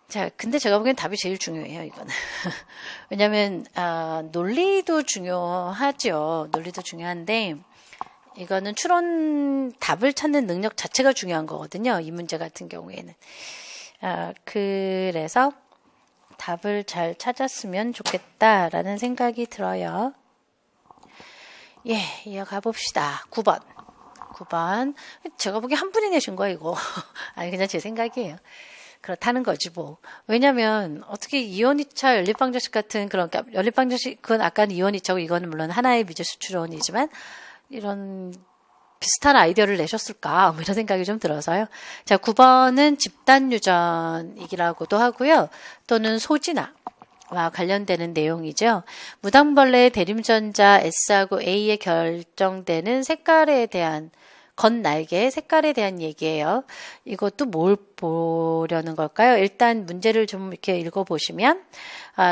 자, 근데 제가 보기엔 답이 제일 중요해요, 이거는. 왜냐면 논리도 중요하죠. 논리도 중요한데 이거는 추론 답을 찾는 능력 자체가 중요한 거거든요. 이 문제 같은 경우에는. 그래서 답을 잘 찾았으면 좋겠다라는 생각이 들어요. 예, 이어가 봅시다. 9번. 제가 보기엔 한 분이 내신 거예요, 이거. 아니, 그냥 제 생각이에요. 그렇다는 거지, 뭐. 왜냐면, 어떻게 이온 2차 연립방정식 같은 그런, 연립방정식은 아까는 이온 2차고 이거는 물론 하나의 미지수 추론이지만, 이런 비슷한 아이디어를 내셨을까? 뭐 이런 생각이 좀 들어서요. 자, 9번은 집단 유전이라고도 하고요. 또는 소진화와 관련되는 내용이죠. 무당벌레의 대림전자 S하고 A에 결정되는 색깔에 대한 겉날개의 색깔에 대한 얘기예요. 이것도 뭘 보려는 걸까요? 일단 문제를 좀 이렇게 읽어보시면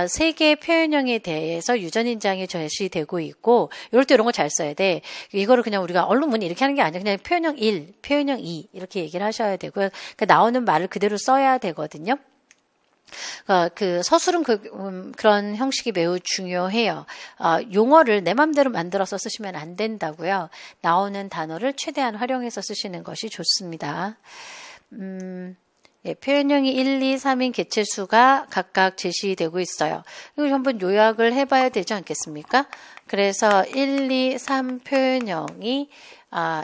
세 개의 표현형에 대해서 유전인장이 제시되고 있고 이럴 때 이런 거 잘 써야 돼. 이거를 그냥 우리가 언론문이 이렇게 하는 게 아니라 그냥 표현형 1, 표현형 2 이렇게 얘기를 하셔야 되고요. 그러니까 나오는 말을 그대로 써야 되거든요. 그 서술은 그런 형식이 매우 중요해요. 용어를 내 맘대로 만들어서 쓰시면 안 된다고요. 나오는 단어를 최대한 활용해서 쓰시는 것이 좋습니다. 예, 표현형이 1, 2, 3인 개체수가 각각 제시되고 있어요. 이거 한번 요약을 해봐야 되지 않겠습니까? 그래서 1, 2, 3 표현형이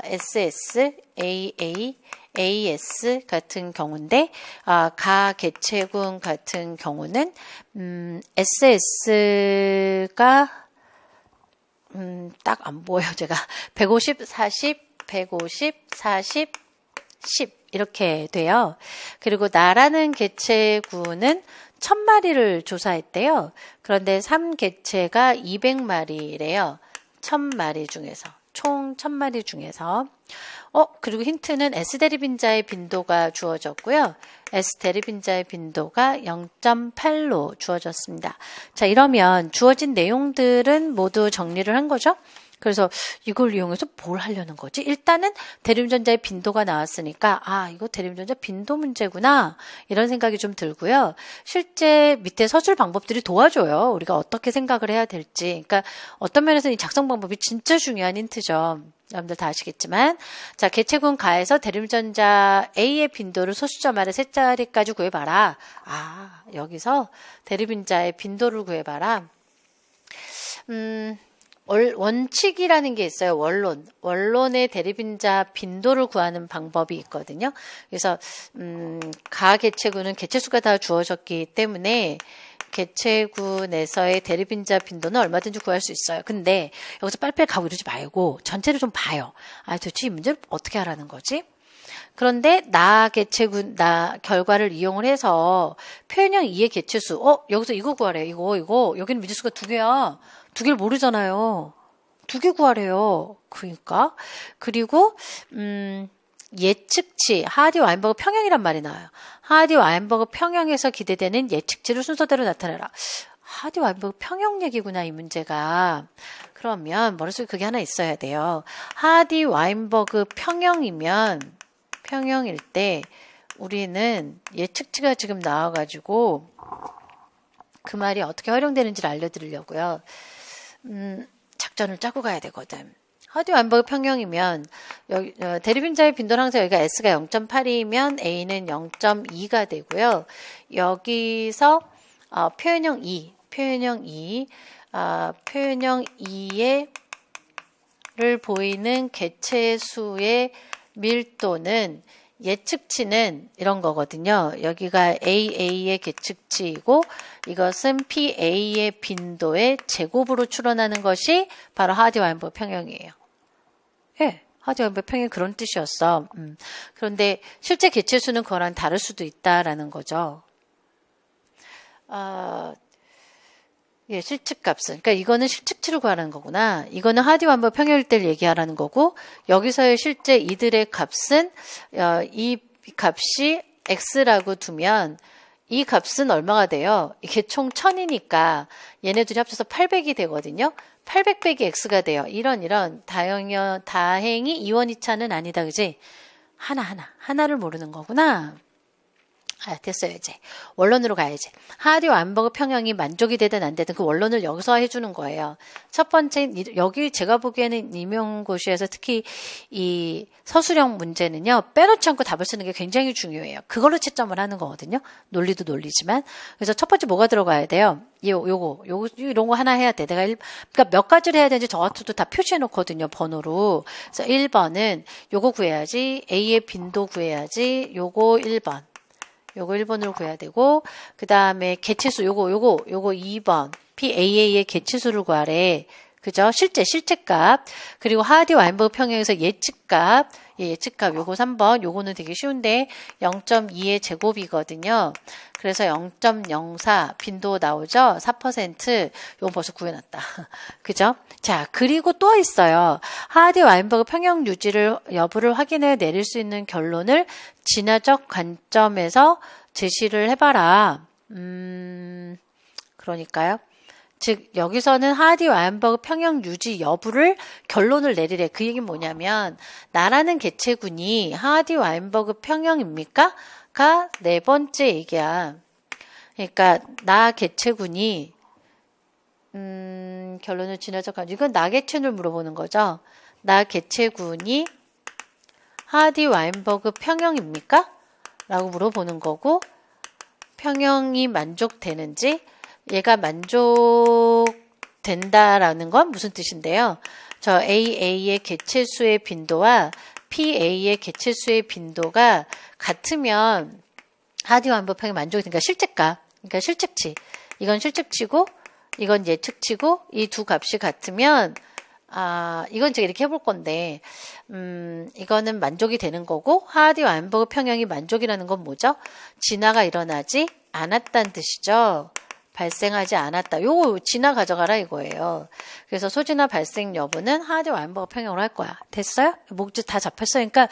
SS, AA, AS 같은 경우인데 가 개체군 같은 경우는 SS가 딱 안 보여요. 제가 150, 40, 150, 40, 10 이렇게 돼요. 그리고 나라는 개체군은 1000마리를 조사했대요. 그런데 3개체가 200마리래요. 1000마리 중에서. 총 1000마리 중에서. 그리고 힌트는 S대립인자의 빈도가 주어졌고요. S대립인자의 빈도가 0.8로 주어졌습니다. 자, 이러면 주어진 내용들은 모두 정리를 한 거죠. 그래서 이걸 이용해서 뭘 하려는 거지? 일단은 대립전자의 빈도가 나왔으니까 이거 대립전자 빈도 문제구나 이런 생각이 좀 들고요. 실제 밑에 서술 방법들이 도와줘요. 우리가 어떻게 생각을 해야 될지. 그러니까 어떤 면에서는 이 작성 방법이 진짜 중요한 힌트죠. 여러분들 다 아시겠지만 자, 개체군 가에서 대립전자 A의 빈도를 소수점 아래 세 자리까지 구해봐라. 여기서 대립인자의 빈도를 구해봐라. 원칙이라는 게 있어요. 원론의 대립인자 빈도를 구하는 방법이 있거든요. 그래서 가 개체군은 개체수가 다 주어졌기 때문에 개체군에서의 대립인자 빈도는 얼마든지 구할 수 있어요. 근데 여기서 빨리빨리 가고 이러지 말고 전체를 좀 봐요. 도대체 이 문제를 어떻게 하라는 거지? 그런데 나 결과를 이용을 해서 표현형 2의 개체수 여기서 이거 구하래. 이거 여기는 미지수가 2개야. 2개를 모르잖아요. 2개 구하래요. 그러니까 그리고 예측치 하디 와인버그 평형이란 말이 나와요. 하디 와인버그 평형에서 기대되는 예측치를 순서대로 나타내라. 하디 와인버그 평형 얘기구나 이 문제가. 그러면 머릿속에 그게 하나 있어야 돼요. 하디 와인버그 평형일 때 우리는 예측치가 지금 나와가지고 그 말이 어떻게 활용되는지를 알려드리려고요. 작전을 짜고 가야 되거든. 하디 와인버그 평형이면 대립임자의 빈도는 항상 여기가 S가 0.8이면 A는 0.2가 되고요. 여기서 표현형 2, 표현형 2를 보이는 개체수의 밀도는 예측치는 이런 거거든요. 여기가 AA의 계측치이고 이것은 PA의 빈도의 제곱으로 추론하는 것이 바로 하디 와인버그 평형이에요. 예, 하디 와인버그 평형이 그런 뜻이었어. 그런데 실제 개체수는 그거랑 다를 수도 있다라는 거죠. 예, 실측값은. 그러니까 이거는 실측치를 구하는 거구나. 이거는 하디 와인버그 평형일 때를 얘기하라는 거고, 여기서의 실제 이들의 값은, 이 값이 x라고 두면, 이 값은 얼마가 돼요? 이게 총 1000이니까 얘네들이 합쳐서 800이 되거든요. 800 빼기 x가 돼요. 이런 다행히 이원이차는 아니다. 그지? 하나를 모르는 거구나. 됐어요. 이제 원론으로 가야지. 하디 와인버그 평형이 만족이 되든 안 되든 그 원론을 여기서 해주는 거예요. 첫 번째, 여기 제가 보기에는 임용고시에서 특히 이 서술형 문제는요, 빼놓지 않고 답을 쓰는 게 굉장히 중요해요. 그걸로 채점을 하는 거거든요. 논리도 논리지만. 그래서 첫 번째 뭐가 들어가야 돼요? 요거 이런 거 하나 해야 돼. 그러니까 몇 가지를 해야 되는지 저 같아도 다 표시해 놓거든요. 번호로. 그래서 1번은 요거 구해야지. A의 빈도 구해야지. 요거 1번. 요거 1번으로 구해야 되고, 그 다음에 개체수, 요거 2번. PAA의 개체수를 구하래. 그죠? 실체값. 그리고 하디 와인버그 평형에서 예측값. 예측값, 요거 3번. 요거는 되게 쉬운데, 0.2의 제곱이거든요. 그래서 0.04 빈도 나오죠? 4%. 요거 벌써 구해놨다. 그죠? 자, 그리고 또 있어요. 하디 와인버그 평형 유지를 여부를 확인해 내릴 수 있는 결론을 진화적 관점에서 제시를 해봐라. 그러니까요. 즉 여기서는 하디 와인버그 평형 유지 여부를 결론을 내리래. 그 얘기는 뭐냐면 나라는 개체군이 하디 와인버그 평형입니까? 가 네 번째 얘기야. 그러니까 나 개체군이 결론을 진화적 관점. 이건 나 개체를 물어보는 거죠. 나 개체군이 하디 와인버그 평형입니까? 라고 물어보는 거고, 평형이 만족되는지, 얘가 만족된다라는 건 무슨 뜻인데요? 저 AA의 개체수의 빈도와 PA의 개체수의 빈도가 같으면 하디 와인버그 평형이 만족이 되니까 실제값, 그러니까 실측치. 이건 실측치고, 이건 예측치고, 이 두 값이 같으면 이건 제가 이렇게 해볼 건데, 이거는 만족이 되는 거고, 하디 와인버그 평형이 만족이라는 건 뭐죠? 진화가 일어나지 않았다는 뜻이죠. 발생하지 않았다. 요거 진화 가져가라 이거예요. 그래서 소진화 발생 여부는 하디 와인버그 평형으로 할 거야. 됐어요? 목적 다 잡혔어요. 그러니까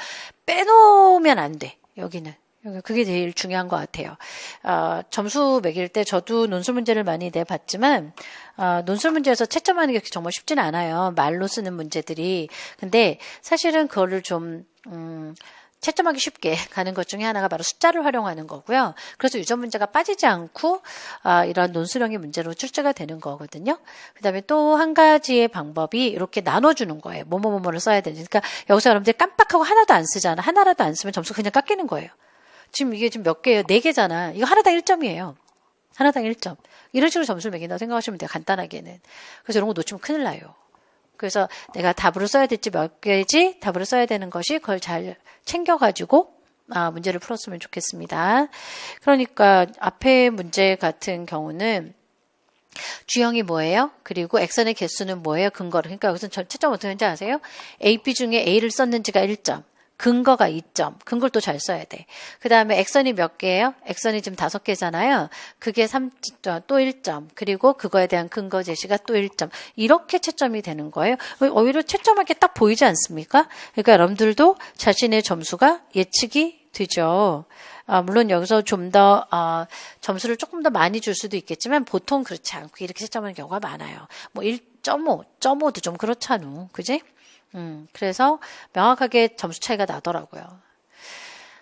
빼놓으면 안 돼. 여기는. 그게 제일 중요한 것 같아요. 점수 매길 때 저도 논술 문제를 많이 내봤지만, 논술 문제에서 채점하는 게 정말 쉽지는 않아요. 말로 쓰는 문제들이. 근데 사실은 그거를 좀, 채점하기 쉽게 가는 것 중에 하나가 바로 숫자를 활용하는 거고요. 그래서 유전 문제가 빠지지 않고, 이런 논술형의 문제로 출제가 되는 거거든요. 그 다음에 또 한 가지의 방법이 이렇게 나눠주는 거예요. 뭐뭐뭐뭐를 써야 되는지. 그러니까 여기서 여러분들 깜빡하고 하나도 안 쓰잖아. 하나라도 안 쓰면 점수 그냥 깎이는 거예요. 지금 이게 지금 몇 개예요? 4개잖아. 이거 하나당 1점이에요. 하나당 1점. 이런 식으로 점수를 매긴다고 생각하시면 돼요. 간단하게는. 그래서 이런 거 놓치면 큰일 나요. 그래서 내가 답으로 써야 될지 몇 개지 답으로 써야 되는 것이 그걸 잘 챙겨가지고 문제를 풀었으면 좋겠습니다. 그러니까 앞에 문제 같은 경우는 주형이 뭐예요? 그리고 액선의 개수는 뭐예요? 근거를. 그러니까 여기서 채점 어떻게 하는지 아세요? A, B 중에 A를 썼는지가 1점. 근거가 2점. 근거를 또 잘 써야 돼. 그 다음에 액선이 몇 개예요? 액선이 지금 5개잖아요. 그게 3점, 또 1점. 그리고 그거에 대한 근거 제시가 또 1점. 이렇게 채점이 되는 거예요. 오히려 채점할 게 딱 보이지 않습니까? 그러니까 여러분들도 자신의 점수가 예측이 되죠. 물론 여기서 좀 더 점수를 조금 더 많이 줄 수도 있겠지만 보통 그렇지 않고 이렇게 채점하는 경우가 많아요. 뭐 1.5, 1.5도 좀 그렇잖아. 그지? 그래서 명확하게 점수 차이가 나더라고요.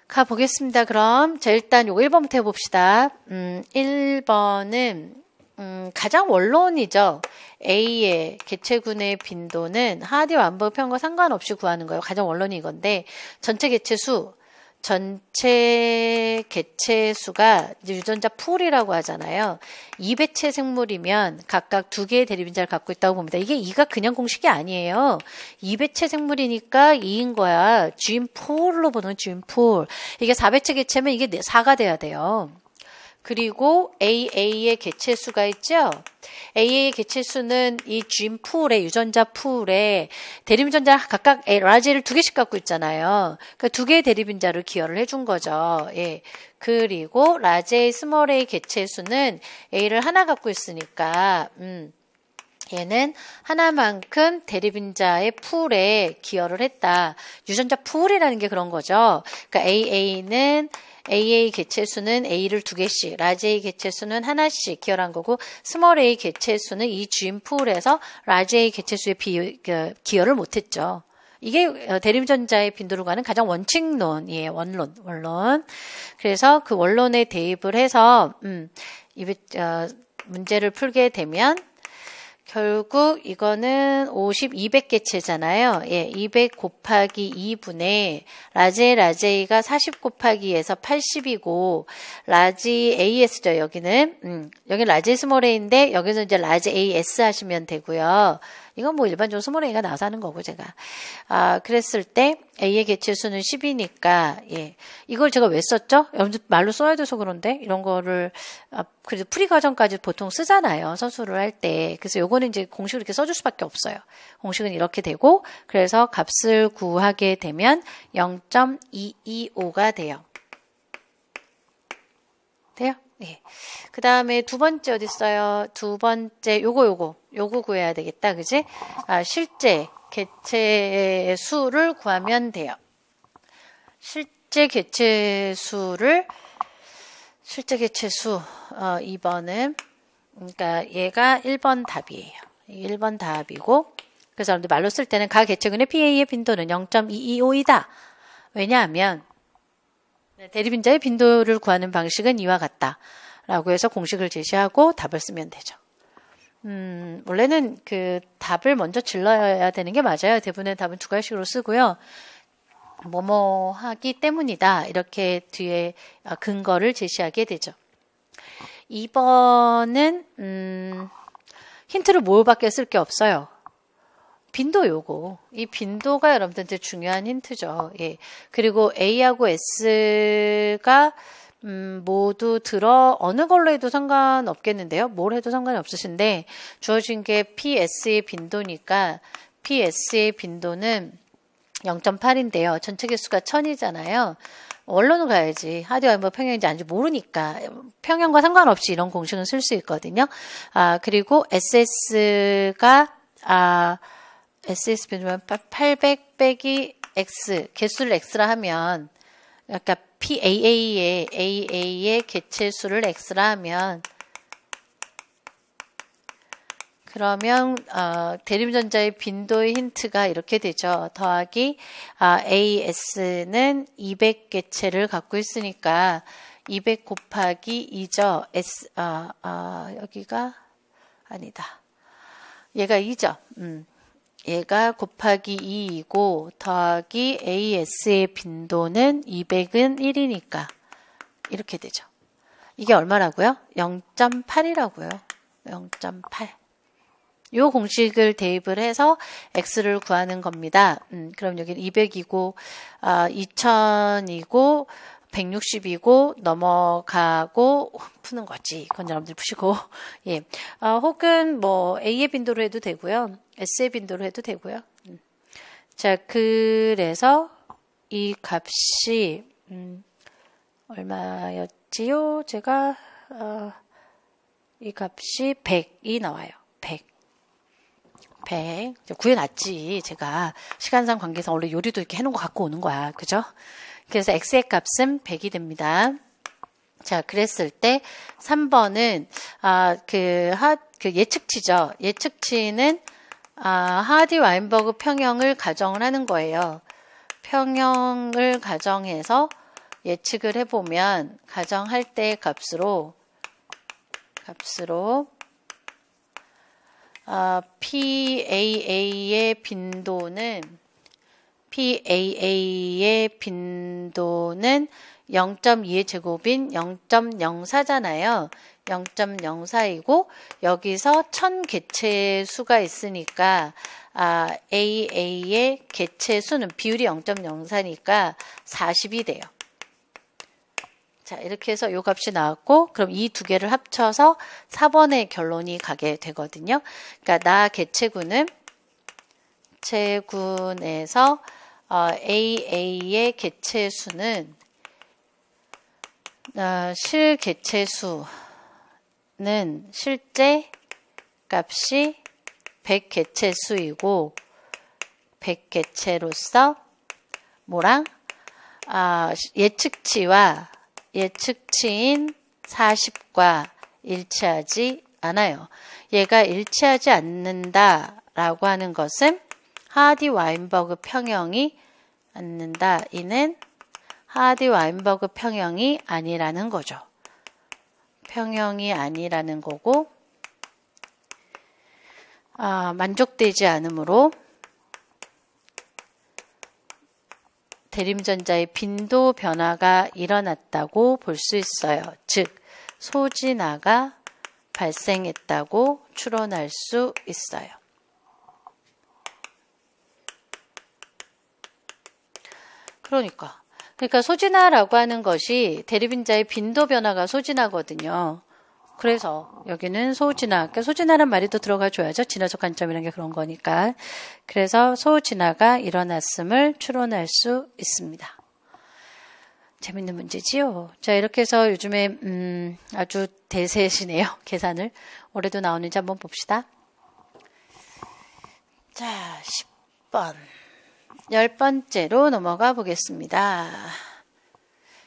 가보겠습니다. 그럼 자 일단 요거 1번부터 해봅시다. 1번은 가장 원론이죠. A의 개체군의 빈도는 하디 완법 편과 상관없이 구하는 거예요. 가장 원론이 이건데 전체 개체수가 이제 유전자 풀이라고 하잖아요. 2배체 생물이면 각각 2개의 대립인자를 갖고 있다고 봅니다. 이게 2가 그냥 공식이 아니에요. 2배체 생물이니까 2인 거야. 주인풀로 보는 주인풀. 이게 4배체 개체면 이게 4가 돼야 돼요. 그리고 AA의 개체수가 있죠. AA의 개체수는 이 주인풀의 유전자 풀에 대립유전자 각각 라지를 2개씩 갖고 있잖아요. 그러니까 2개의 대립인자를 기여를 해준 거죠. 예. 그리고 라지의 스몰 A 개체수는 A를 하나 갖고 있으니까 얘는 하나만큼 대립인자의 풀에 기여를 했다. 유전자 풀이라는 게 그런 거죠. 그러니까 AA 개체수는 A를 2개씩, 라지 A 개체수는 하나씩 기여를 한 거고, 스몰 A 개체수는 이 주인 풀에서 라지 A 개체수에 기여를 못했죠. 이게 대립전자의 빈도를 구하는 가장 원칙론이에요. 원론. 그래서 그 원론에 대입을 해서 문제를 풀게 되면 결국 이거는 200개체잖아요. 예, 200 곱하기 2분의 라지가 40 곱하기 2에서 80이고 라지 AS죠. 여기는 라지 스몰 A인데 여기서 이제 라지 AS 하시면 되고요. 이건 뭐 일반적으로 스몰 A가 나와서 하는 거고 제가. 그랬을 때 A의 개체수는 10이니까 예. 이걸 제가 왜 썼죠? 여러분들 말로 써야 돼서 그런데 이런 거를 그래도 풀이 과정까지 보통 쓰잖아요. 서술을 할 때. 그래서 요거는 이제 공식을 이렇게 써줄 수밖에 없어요. 공식은 이렇게 되고 그래서 값을 구하게 되면 0.225가 돼요. 돼요? 예. 그 다음에 두 번째 어디 있어요? 두 번째 요거 구해야 되겠다. 그지? 실제 개체 수를 구하면 돼요. 실제 개체 수 2번은 그러니까 얘가 1번 답이에요. 1번 답이고 그래서 여러분들 말로 쓸 때는 각 개체군의 PA의 빈도는 0.225이다. 왜냐하면 대립인자의 빈도를 구하는 방식은 이와 같다. 라고 해서 공식을 제시하고 답을 쓰면 되죠. 원래는 그 답을 먼저 질러야 되는 게 맞아요. 대부분의 답은 2가지식으로 쓰고요. 뭐뭐 하기 때문이다. 이렇게 뒤에 근거를 제시하게 되죠. 2번은 힌트를 뭐밖에 쓸 게 없어요. 빈도 요거. 이 빈도가 여러분들한테 중요한 힌트죠. 예. 그리고 A하고 S가 모두 들어 어느 걸로 해도 상관없겠는데요. 뭘 해도 상관이 없으신데 주어진 게 PS의 빈도니까 PS의 빈도는 0.8인데요. 전체 개수가 1000이잖아요. 원론은 가야지. 하디와 뭐 평형인지 아닌지 모르니까 평형과 상관없이 이런 공식은 쓸 수 있거든요. 그리고 SS가 SS 빈도면 800 빼기 X 개수를 X라 하면 그러니까 AA의 개체수를 X라 하면 그러면 대립전자의 빈도의 힌트가 이렇게 되죠. 더하기 AS는 200개체를 갖고 있으니까 200 곱하기 2죠. 여기가 아니다. 얘가 2죠. 얘가 곱하기 2이고 더하기 AS의 빈도는 200은 1이니까 이렇게 되죠. 이게 얼마라고요? 0.8이라고요. 0.8. 요 공식을 대입을 해서 x를 구하는 겁니다. 그럼 여기는 200이고 2000이고 160이고 넘어가고 푸는 거지. 그건 여러분들 푸시고 예. 혹은 뭐 A의 빈도로 해도 되고요. S의 빈도로 해도 되고요. 자, 그래서 이 값이 얼마였지요? 제가 이 값이 100이 나와요. 100 구해놨지. 제가 시간상 관계상 원래 요리도 이렇게 해놓은 거 갖고 오는 거야. 그죠? 그래서 x의 값은 100이 됩니다. 자, 그랬을 때 3번은 그 예측치죠. 예측치는 하디 와인버그 평형을 가정을 하는 거예요. 평형을 가정해서 예측을 해보면 가정할 때 값으로 PAA의 빈도는 0.2의 제곱인 0.04잖아요. 0.04이고 여기서 1000 개체 수가 있으니까 AA의 개체 수는 비율이 0.04니까 40이 돼요. 자, 이렇게 해서 이 값이 나왔고 그럼 이 두 개를 합쳐서 4번의 결론이 가게 되거든요. 그러니까 나 개체군에서 AA의 개체 수는 실개체 수는 실제 값이 100개체 수이고 100개체로서 뭐랑 예측치인 40과 일치하지 않아요. 얘가 일치하지 않는다라고 하는 것은 하디-와인버그 평형이 않는다. 이는 하디-와인버그 평형이 아니라는 거죠. 평형이 아니라는 거고 만족되지 않으므로 대림전자의 빈도 변화가 일어났다고 볼 수 있어요. 즉 소진화가 발생했다고 추론할 수 있어요. 그러니까 소진화라고 하는 것이 대립인자의 빈도 변화가 소진화거든요. 그래서 여기는 소진화, 그러니까 소진화란 말이 또 들어가줘야죠. 진화적 관점이라는 게 그런 거니까. 그래서 소진화가 일어났음을 추론할 수 있습니다. 재밌는 문제지요. 자, 이렇게 해서 요즘에 아주 대세시네요. 계산을. 올해도 나오는지 한번 봅시다. 자, 10번. 10번째로 넘어가 보겠습니다.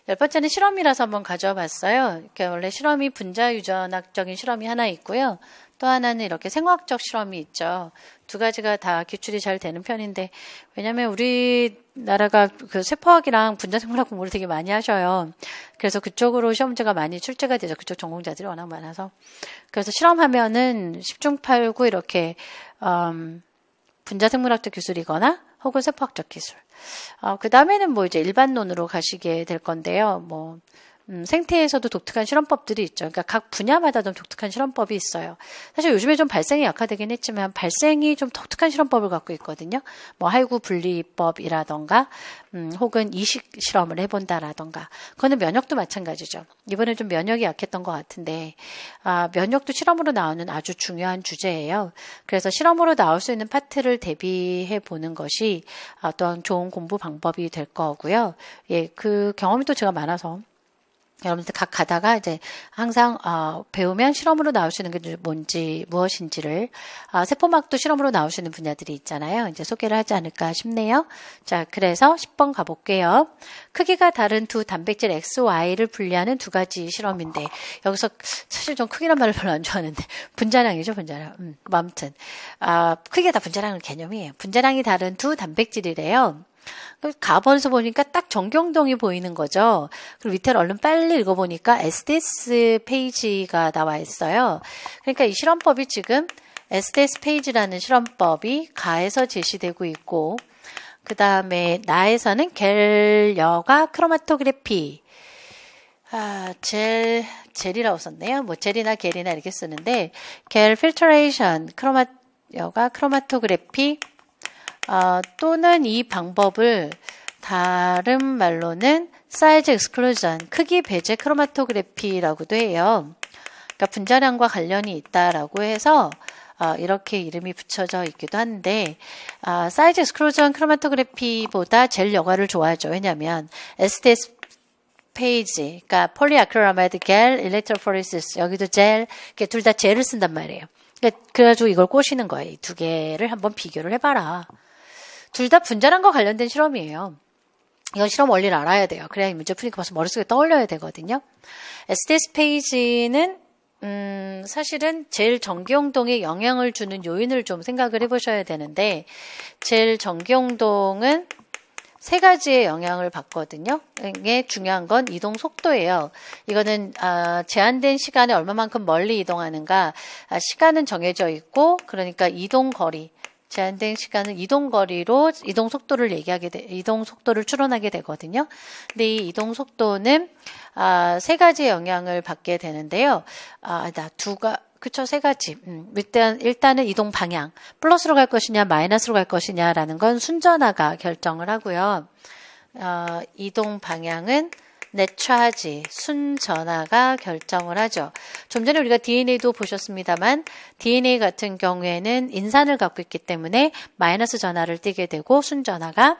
10번째는 실험이라서 한번 가져와 봤어요. 이렇게 원래 실험이 분자 유전학적인 실험이 하나 있고요. 또 하나는 이렇게 생화학적 실험이 있죠. 두 가지가 다 기출이 잘 되는 편인데, 왜냐면 우리나라가 그 세포학이랑 분자생물학 공부를 되게 많이 하셔요. 그래서 그쪽으로 시험 문제가 많이 출제가 되죠. 그쪽 전공자들이 워낙 많아서. 그래서 실험하면은 10중 8구 이렇게 분자생물학적 기술이거나 혹은 세포학적 기술. 그 다음에는 뭐 이제 일반론으로 가시게 될 건데요. 생태에서도 독특한 실험법들이 있죠. 그러니까 각 분야마다 좀 독특한 실험법이 있어요. 사실 요즘에 좀 발생이 약화되긴 했지만 발생이 좀 독특한 실험법을 갖고 있거든요. 뭐 하이구 분리법이라던가 혹은 이식 실험을 해본다라던가. 그거는 면역도 마찬가지죠. 이번에 좀 면역이 약했던 것 같은데 면역도 실험으로 나오는 아주 중요한 주제예요. 그래서 실험으로 나올 수 있는 파트를 대비해 보는 것이 또한 좋은 공부 방법이 될 거고요. 예, 그 경험이 또 제가 많아서 여러분들 각 가다가 이제 항상 배우면 실험으로 나올 수 있는 게 무엇인지를 세포막도 실험으로 나올 수 있는 분야들이 있잖아요. 이제 소개를 하지 않을까 싶네요. 자, 그래서 10번 가볼게요. 크기가 다른 두 단백질 XY를 분리하는 두 가지 실험인데 여기서 사실 좀 크기란 말을 별로 안 좋아하는데 분자량이죠, 분자량. 아무튼 크기가 다 분자량의 개념이에요. 분자량이 다른 두 단백질이래요. 가번에서 보니까 딱 정경동이 보이는 거죠. 그리고 밑에를 얼른 빨리 읽어보니까 SDS 페이지가 나와 있어요. 그러니까 이 실험법이 지금 SDS 페이지라는 실험법이 가에서 제시되고 있고 그 다음에 나에서는 겔여가 크로마토그래피 젤이라고 썼네요. 뭐 젤이나 겔이나 이렇게 쓰는데 겔 필터레이션 여가 크로마토그래피 또는 이 방법을 다른 말로는 사이즈 엑스클루전, 크기 배제 크로마토그래피라고도 해요. 그러니까 분자량과 관련이 있다라고 해서 이렇게 이름이 붙여져 있기도 한데 사이즈 엑스클루전 크로마토그래피보다 젤 여과를 좋아하죠. 왜냐하면 SDS 페이지, 그러니까 폴리아크릴아마이드 겔, 일렉트로포레시스 여기도 젤, 둘 다 젤을 쓴단 말이에요. 그래가지고 이걸 꼬시는 거예요. 이 두 개를 한번 비교를 해봐라. 둘 다 분자량과 관련된 실험이에요. 이건 실험 원리를 알아야 돼요. 그래야 이 문제 푸니까 벌써 머릿속에 떠올려야 되거든요. SDS 페이지는 사실은 젤 전기홍동에 영향을 주는 요인을 좀 생각을 해보셔야 되는데 젤 전기홍동은 세 가지의 영향을 받거든요. 이게 중요한 건 이동 속도예요. 이거는 제한된 시간에 얼마만큼 멀리 이동하는가. 시간은 정해져 있고, 그러니까 이동 거리. 제한된 시간은 이동 거리로 이동 속도를 이동 속도를 추론하게 되거든요. 근데 이 이동 속도는 세 가지의 영향을 받게 되는데요. 그쵸, 세 가지. 일단은 이동 방향. 플러스로 갈 것이냐, 마이너스로 갈 것이냐라는 건 순전하가 결정을 하고요. 이동 방향은 넷차지, 순전하가 결정을 하죠. 좀 전에 우리가 DNA도 보셨습니다만, DNA 같은 경우에는 인산을 갖고 있기 때문에 마이너스 전하를 띠게 되고, 순전하가.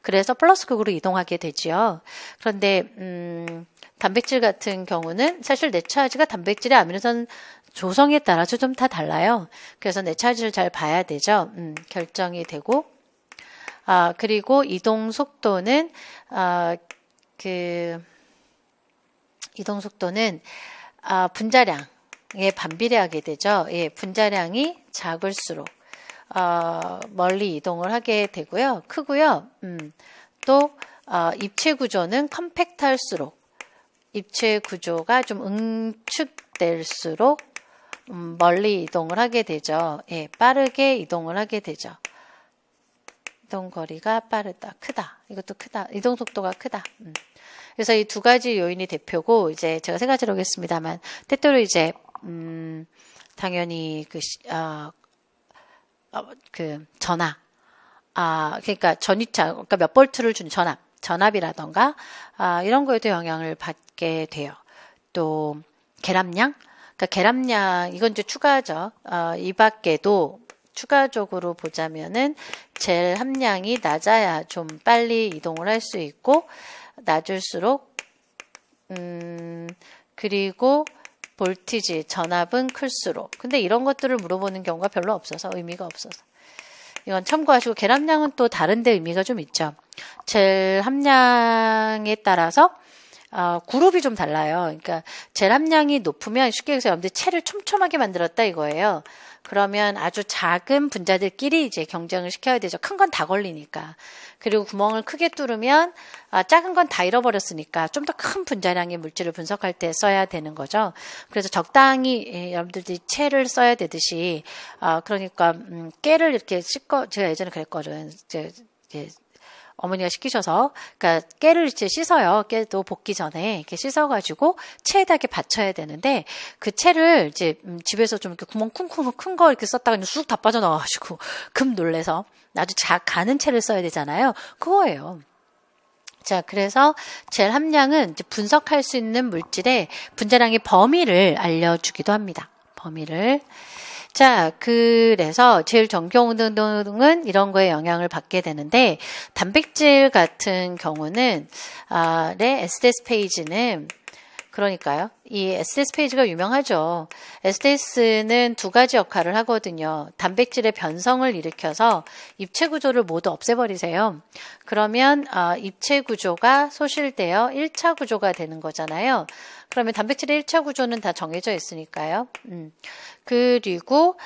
그래서 플러스 극으로 이동하게 되지요. 그런데, 단백질 같은 경우는 사실 넷차지가 단백질의 아미노산 조성에 따라서 좀 다 달라요. 그래서 넷차지를 잘 봐야 되죠. 결정이 되고. 그리고 이동 속도는, 이동 속도는, 분자량에 반비례하게 되죠. 예, 분자량이 작을수록, 멀리 이동을 하게 되고요. 크고요. 또, 입체 구조는 컴팩트할수록, 입체 구조가 좀 응축될수록 멀리 이동을 하게 되죠. 예, 빠르게 이동을 하게 되죠. 이동 거리가 빠르다, 크다. 이것도 크다. 이동 속도가 크다. 그래서 이 두 가지 요인이 대표고, 이제 제가 세 가지로 하겠습니다만, 때때로 이제, 당연히 전압. 그러니까 전위차, 그러니까 몇 볼트를 주는 전압이라던가, 이런 거에도 영향을 받게 돼요. 또, 계람량? 그러니까 계람량, 이건 이제 추가죠. 이 밖에도 추가적으로 보자면은 젤 함량이 낮아야 좀 빨리 이동을 할 수 있고, 낮을수록, 그리고 볼티지, 전압은 클수록. 근데 이런 것들을 물어보는 경우가 별로 없어서, 의미가 없어서. 이건 참고하시고, 계람량은 또 다른데 의미가 좀 있죠. 젤 함량에 따라서 그룹이 좀 달라요. 그러니까 젤 함량이 높으면 쉽게 해서 여러분들 체를 촘촘하게 만들었다 이거예요. 그러면 아주 작은 분자들끼리 이제 경쟁을 시켜야 되죠. 큰 건 다 걸리니까. 그리고 구멍을 크게 뚫으면 작은 건 다 잃어버렸으니까 좀 더 큰 분자량의 물질을 분석할 때 써야 되는 거죠. 그래서 적당히 여러분들이 체를 써야 되듯이 그러니까 깨를 이렇게 제가 예전에 그랬거든. 이제 어머니가 시키셔서, 그러니까 깨를 이제 씻어요. 깨도 볶기 전에 이렇게 씻어가지고 체에다 이렇게 받쳐야 되는데 그 체를 이제 집에서 좀 이렇게 구멍 쿵쿵 큰 거 이렇게 썼다가 쑥 다 빠져나와가지고 금 놀래서 아주 가는 체를 써야 되잖아요. 그거예요. 자, 그래서 젤 함량은 이제 분석할 수 있는 물질의 분자량의 범위를 알려주기도 합니다. 범위를. 자, 그래서 제일 정경운동은 이런 거에 영향을 받게 되는데, 단백질 같은 경우는, SDS 페이지는, 그러니까요. 이 SDS 페이지가 유명하죠. SDS는 두 가지 역할을 하거든요. 단백질의 변성을 일으켜서 입체 구조를 모두 없애버리세요. 그러면 입체 구조가 소실되어 1차 구조가 되는 거잖아요. 그러면 단백질의 1차 구조는 다 정해져 있으니까요. 그리고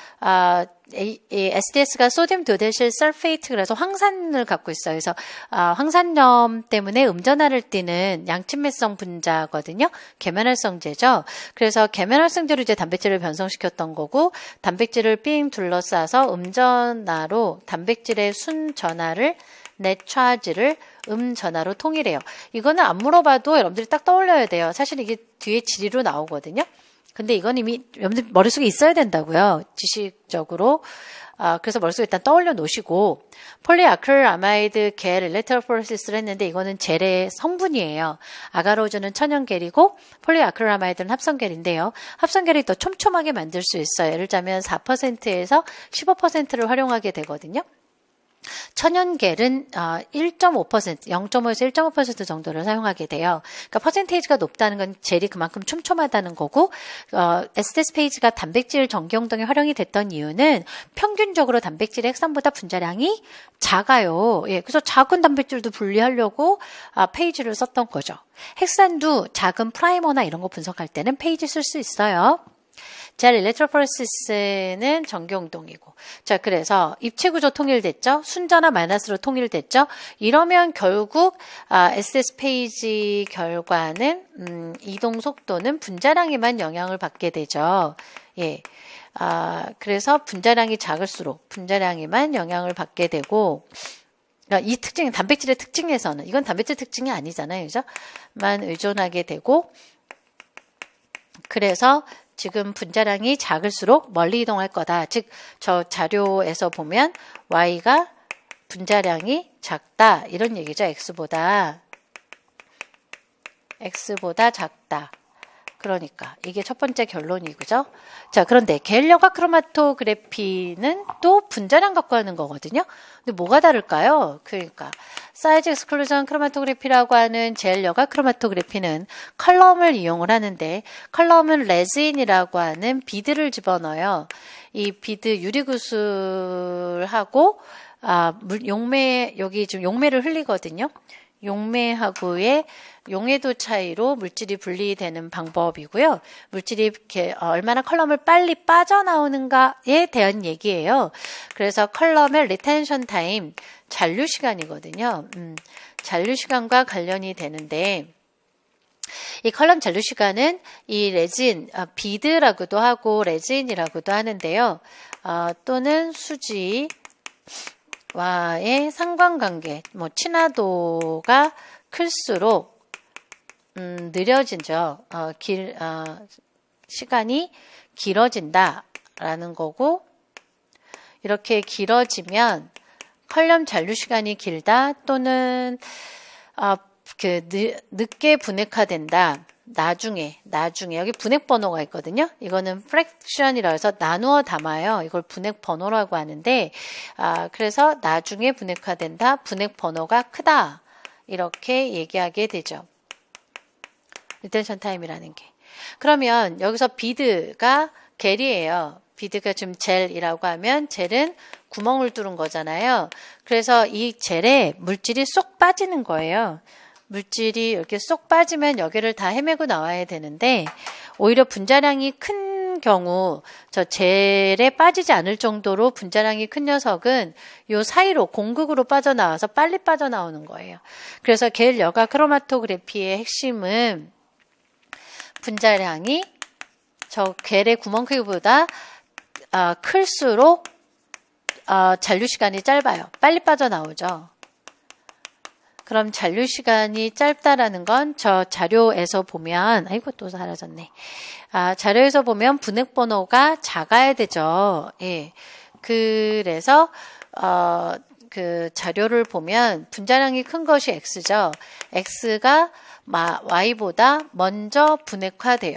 SDS가 소듐 도데실 설페이트, 그래서 황산을 갖고 있어요. 그래서 황산염 때문에 음전하를 띠는 양친매성 분자거든요. 계면활성제죠. 그래서 계면활성제로 이제 단백질을 변성시켰던 거고, 단백질을 삥 둘러싸서 음전하로 단백질의 순전하를 넷차지를 음전하로 통일해요. 이거는 안 물어봐도 여러분들이 딱 떠올려야 돼요. 사실 이게 뒤에 지리로 나오거든요. 근데 이건 이미 여러분들 머릿속에 있어야 된다고요. 지식적으로. 그래서 머릿속에 일단 떠올려 놓으시고, 폴리아크릴아마이드 겔 일렉트로포레시스를 했는데 이거는 젤의 성분이에요. 아가로즈는 천연겔이고 폴리아크릴아마이드는 합성겔인데요. 합성겔이 더 촘촘하게 만들 수 있어요. 예를 들자면 4%에서 15%를 활용하게 되거든요. 천연겔은 1.5%, 0.5에서 1.5% 정도를 사용하게 돼요. 그러니까 퍼센테이지가 높다는 건 젤이 그만큼 촘촘하다는 거고, SDS 페이지가 단백질 정경운동에 활용이 됐던 이유는 평균적으로 단백질의 핵산보다 분자량이 작아요. 예, 그래서 작은 단백질도 분리하려고 페이지를 썼던 거죠. 핵산도 작은 프라이머나 이런 거 분석할 때는 페이지 쓸 수 있어요. 젤 일렉트로포레시스는 전기운동이고. 자, 그래서 입체 구조 통일됐죠? 순전화 마이너스로 통일됐죠? 이러면 결국 SS 페이지 결과는 이동 속도는 분자량에만 영향을 받게 되죠. 예. 그래서 분자량이 작을수록 분자량에만 영향을 받게 되고, 그러니까 이 특징, 단백질의 특징에서는, 이건 단백질 특징이 아니잖아요. 그죠? 만 의존하게 되고, 그래서 지금 분자량이 작을수록 멀리 이동할 거다. 즉, 저 자료에서 보면 Y가 분자량이 작다. 이런 얘기죠. X보다 작다. 그러니까 이게 첫 번째 결론이 그죠? 자, 그런데 계열력학 크로마토그래피는 또 분자량 갖고 하는 거거든요. 근데 뭐가 다를까요? 그러니까 사이즈 엑스클루전 크로마토그래피라고 하는 계열력학 크로마토그래피는 컬럼을 이용을 하는데, 컬럼은 레진이라고 하는 비드를 집어넣어요. 이 비드 유리구슬하고 용매, 여기 지금 용매를 흘리거든요. 용매하고의 용해도 차이로 물질이 분리되는 방법이고요. 물질이 이렇게 얼마나 컬럼을 빨리 빠져나오는가에 대한 얘기예요. 그래서 컬럼의 리텐션 타임, 잔류 시간이거든요. 잔류 시간과 관련이 되는데, 이 컬럼 잔류 시간은 이 레진, 비드라고도 하고 레진이라고도 하는데요. 또는 수지 와의 상관관계, 친화도가 클수록 느려지죠. 시간이 길어진다라는 거고, 이렇게 길어지면 컬럼 잔류 시간이 길다 또는 늦게 분해화된다. 나중에 여기 분해 번호가 있거든요. 이거는 프랙션이라 해서 나누어 담아요. 이걸 분해 번호라고 하는데, 그래서 나중에 분해화된다. 분해 번호가 크다. 이렇게 얘기하게 되죠. 리텐션 타임이라는 게. 그러면 여기서 비드가 겔이에요. 비드가 지금 젤이라고 하면 젤은 구멍을 뚫은 거잖아요. 그래서 이 젤에 물질이 쏙 빠지는 거예요. 물질이 이렇게 쏙 빠지면 여기를 다 헤매고 나와야 되는데, 오히려 분자량이 큰 경우, 저 젤에 빠지지 않을 정도로 분자량이 큰 녀석은 요 사이로 공극으로 빠져나와서 빨리 빠져나오는 거예요. 그래서 계열력학 크로마토그래피의 핵심은 분자량이 저 겔의 구멍 크기보다 클수록 잔류 시간이 짧아요. 빨리 빠져나오죠. 그럼 잔류 시간이 짧다라는 건 저 자료에서 보면, 아이고 또 사라졌네. 자료에서 보면 분해 번호가 작아야 되죠. 예. 그래서 그 자료를 보면 분자량이 큰 것이 X죠. X가 Y보다 먼저 분해화돼요.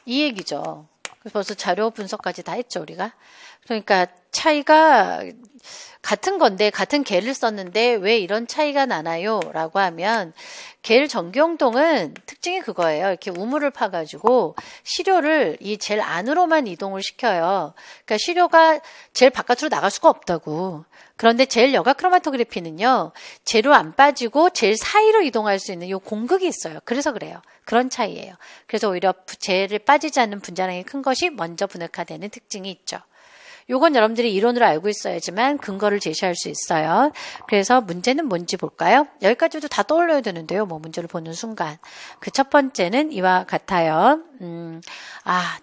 이 얘기죠. 벌써 자료 분석까지 다 했죠, 우리가. 그러니까 차이가 같은 건데, 같은 겔을 썼는데 왜 이런 차이가 나나요? 라고 하면, 겔 전기운동은 특징이 그거예요. 이렇게 우물을 파가지고 시료를 이 젤 안으로만 이동을 시켜요. 그러니까 시료가 젤 바깥으로 나갈 수가 없다고. 그런데 젤 여가 크로마토그래피는요, 젤로 안 빠지고 젤 사이로 이동할 수 있는 요 공극이 있어요. 그래서 그래요. 그런 차이예요. 그래서 오히려 젤을 빠지지 않는 분자량이 큰 것이 먼저 분해화되는 특징이 있죠. 요건 여러분들이 이론으로 알고 있어야지만 근거를 제시할 수 있어요. 그래서 문제는 뭔지 볼까요? 여기까지도 다 떠올려야 되는데요. 문제를 보는 순간. 그 첫 번째는 이와 같아요.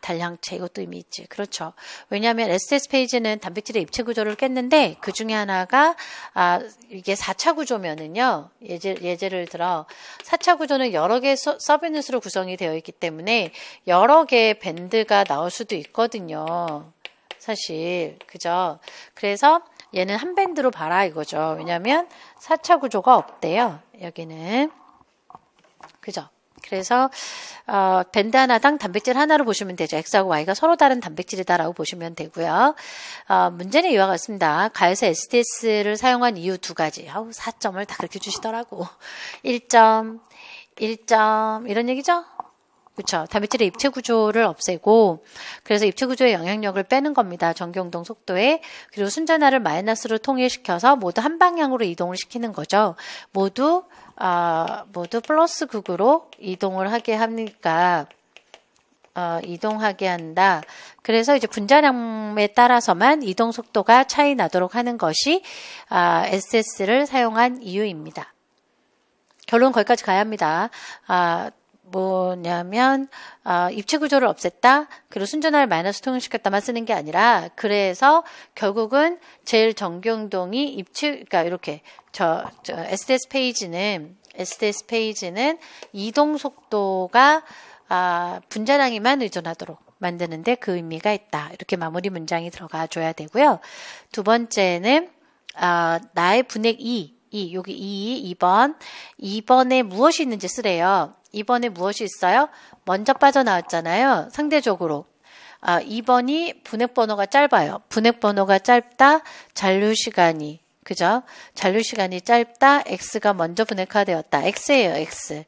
단량체 이것도 의미 있지. 그렇죠. 왜냐하면 SS 페이지는 단백질의 입체 구조를 깼는데 그 중에 하나가 이게 4차 구조면은요. 예제를 들어 4차 구조는 여러 개의 서브유닛으로 구성이 되어 있기 때문에 여러 개의 밴드가 나올 수도 있거든요. 사실 그죠? 그래서 얘는 한 밴드로 봐라 이거죠. 왜냐하면 4차 구조가 없대요. 여기는 그죠? 그래서 밴드 하나당 단백질 하나로 보시면 되죠. X하고 Y가 서로 다른 단백질이다라고 보시면 되고요. 문제는 이와 같습니다. 가에서 STS를 사용한 이유 두 가지. 4점을 다 그렇게 주시더라고. 1점, 1점 이런 얘기죠? 그렇죠. 단백질의 입체 구조를 없애고, 그래서 입체 구조의 영향력을 빼는 겁니다. 전기운동 속도에. 그리고 순전화를 마이너스로 통일시켜서 모두 한 방향으로 이동을 시키는 거죠. 모두 플러스 극으로 이동을 하게 하니까 이동하게 한다. 그래서 이제 분자량에 따라서만 이동 속도가 차이 나도록 하는 것이 SS를 사용한 이유입니다. 결론 거기까지 가야 합니다. 뭐냐면 입체 구조를 없앴다. 그리고 순전화를 마이너스 통용시켰다만 쓰는 게 아니라 그래서 결국은 제일 정경동이 그러니까 이렇게 SDS 페이지는 이동 속도가 분자량에만 의존하도록 만드는데 그 의미가 있다. 이렇게 마무리 문장이 들어가 줘야 되고요. 두 번째는 나의 분액 여기 2번에 무엇이 있는지 쓰래요. 2번에 무엇이 있어요? 먼저 빠져나왔잖아요. 상대적으로. 2번이 분액번호가 짧아요. 분액번호가 짧다. 잔류시간이. 그죠? 잔류시간이 짧다. X가 먼저 분액화되었다. X예요. X.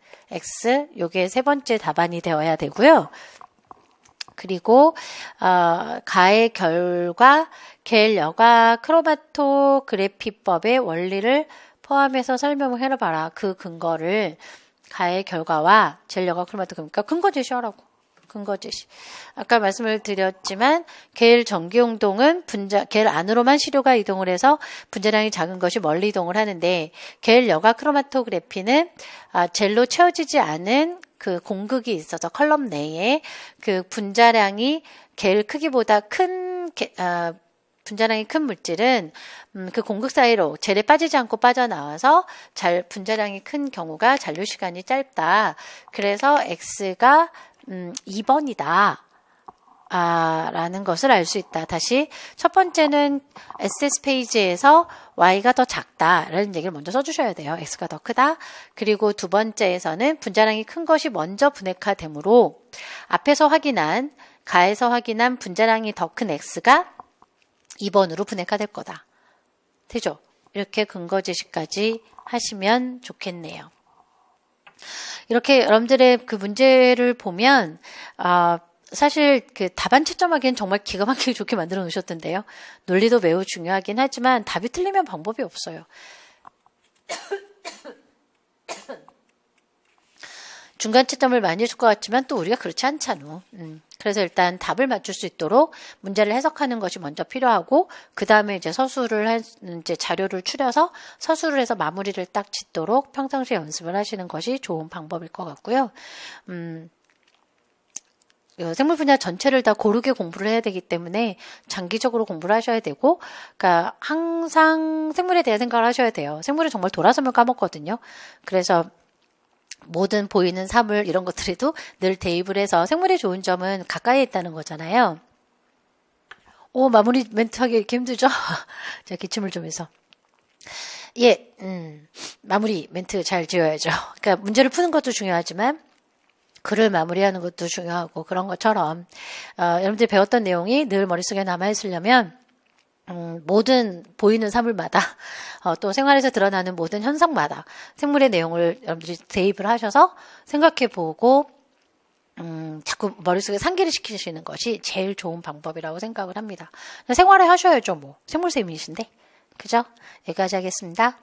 요게 세 번째 답안이 되어야 되고요. 그리고 가의 결과 겔-여가 크로마토그래피법의 원리를 포함해서 설명을 해봐라. 그 근거를 가의 결과와 젤-여가 크로마토그래피니까 근거 제시하라고. 근거 제시. 아까 말씀을 드렸지만 겔 전기용동은 겔 안으로만 시료가 이동을 해서 분자량이 작은 것이 멀리 이동을 하는데 겔-여가 크로마토그래피는 젤로 채워지지 않은 그 공극이 있어서 컬럼 내에 그 분자량이 겔 크기보다 분자량이 큰 물질은 그 공극 사이로 젤에 빠지지 않고 빠져나와서 분자량이 큰 경우가 잔류 시간이 짧다. 그래서 X가 2번이다. 라는 것을 알 수 있다. 다시 첫 번째는 SS 페이지에서 Y가 더 작다라는 얘기를 먼저 써주셔야 돼요. X가 더 크다. 그리고 두 번째에서는 분자량이 큰 것이 먼저 분액화되므로 가에서 확인한 분자량이 더 큰 X가 2번으로 분액화될 거다. 되죠? 이렇게 근거 제시까지 하시면 좋겠네요. 이렇게 여러분들의 그 문제를 보면 사실 그 답안 채점하기엔 정말 기가 막히게 좋게 만들어 놓으셨던데요. 논리도 매우 중요하긴 하지만 답이 틀리면 방법이 없어요. 중간 채점을 많이 해줄 것 같지만 또 우리가 그렇지 않잖아. 그래서 일단 답을 맞출 수 있도록 문제를 해석하는 것이 먼저 필요하고 그 다음에 이제 이제 자료를 추려서 서술을 해서 마무리를 딱 짓도록 평상시에 연습을 하시는 것이 좋은 방법일 것 같고요. 생물 분야 전체를 다 고르게 공부를 해야 되기 때문에 장기적으로 공부를 하셔야 되고, 그러니까 항상 생물에 대해 생각을 하셔야 돼요. 생물은 정말 돌아서면 까먹거든요. 그래서 모든 보이는 사물 이런 것들에도 늘 대입을 해서 생물의 좋은 점은 가까이에 있다는 거잖아요. 마무리 멘트 하기 이렇게 힘들죠? 제가 기침을 좀 해서. 마무리 멘트 잘 지어야죠. 그러니까 문제를 푸는 것도 중요하지만 글을 마무리하는 것도 중요하고 그런 것처럼 여러분들이 배웠던 내용이 늘 머릿속에 남아있으려면 모든 보이는 사물마다 또 생활에서 드러나는 모든 현상마다 생물의 내용을 여러분들이 대입을 하셔서 생각해보고 자꾸 머릿속에 상기를 시키시는 것이 제일 좋은 방법이라고 생각을 합니다. 생활을 하셔야죠. 뭐 생물쌤이신데. 그죠? 여기까지 하겠습니다.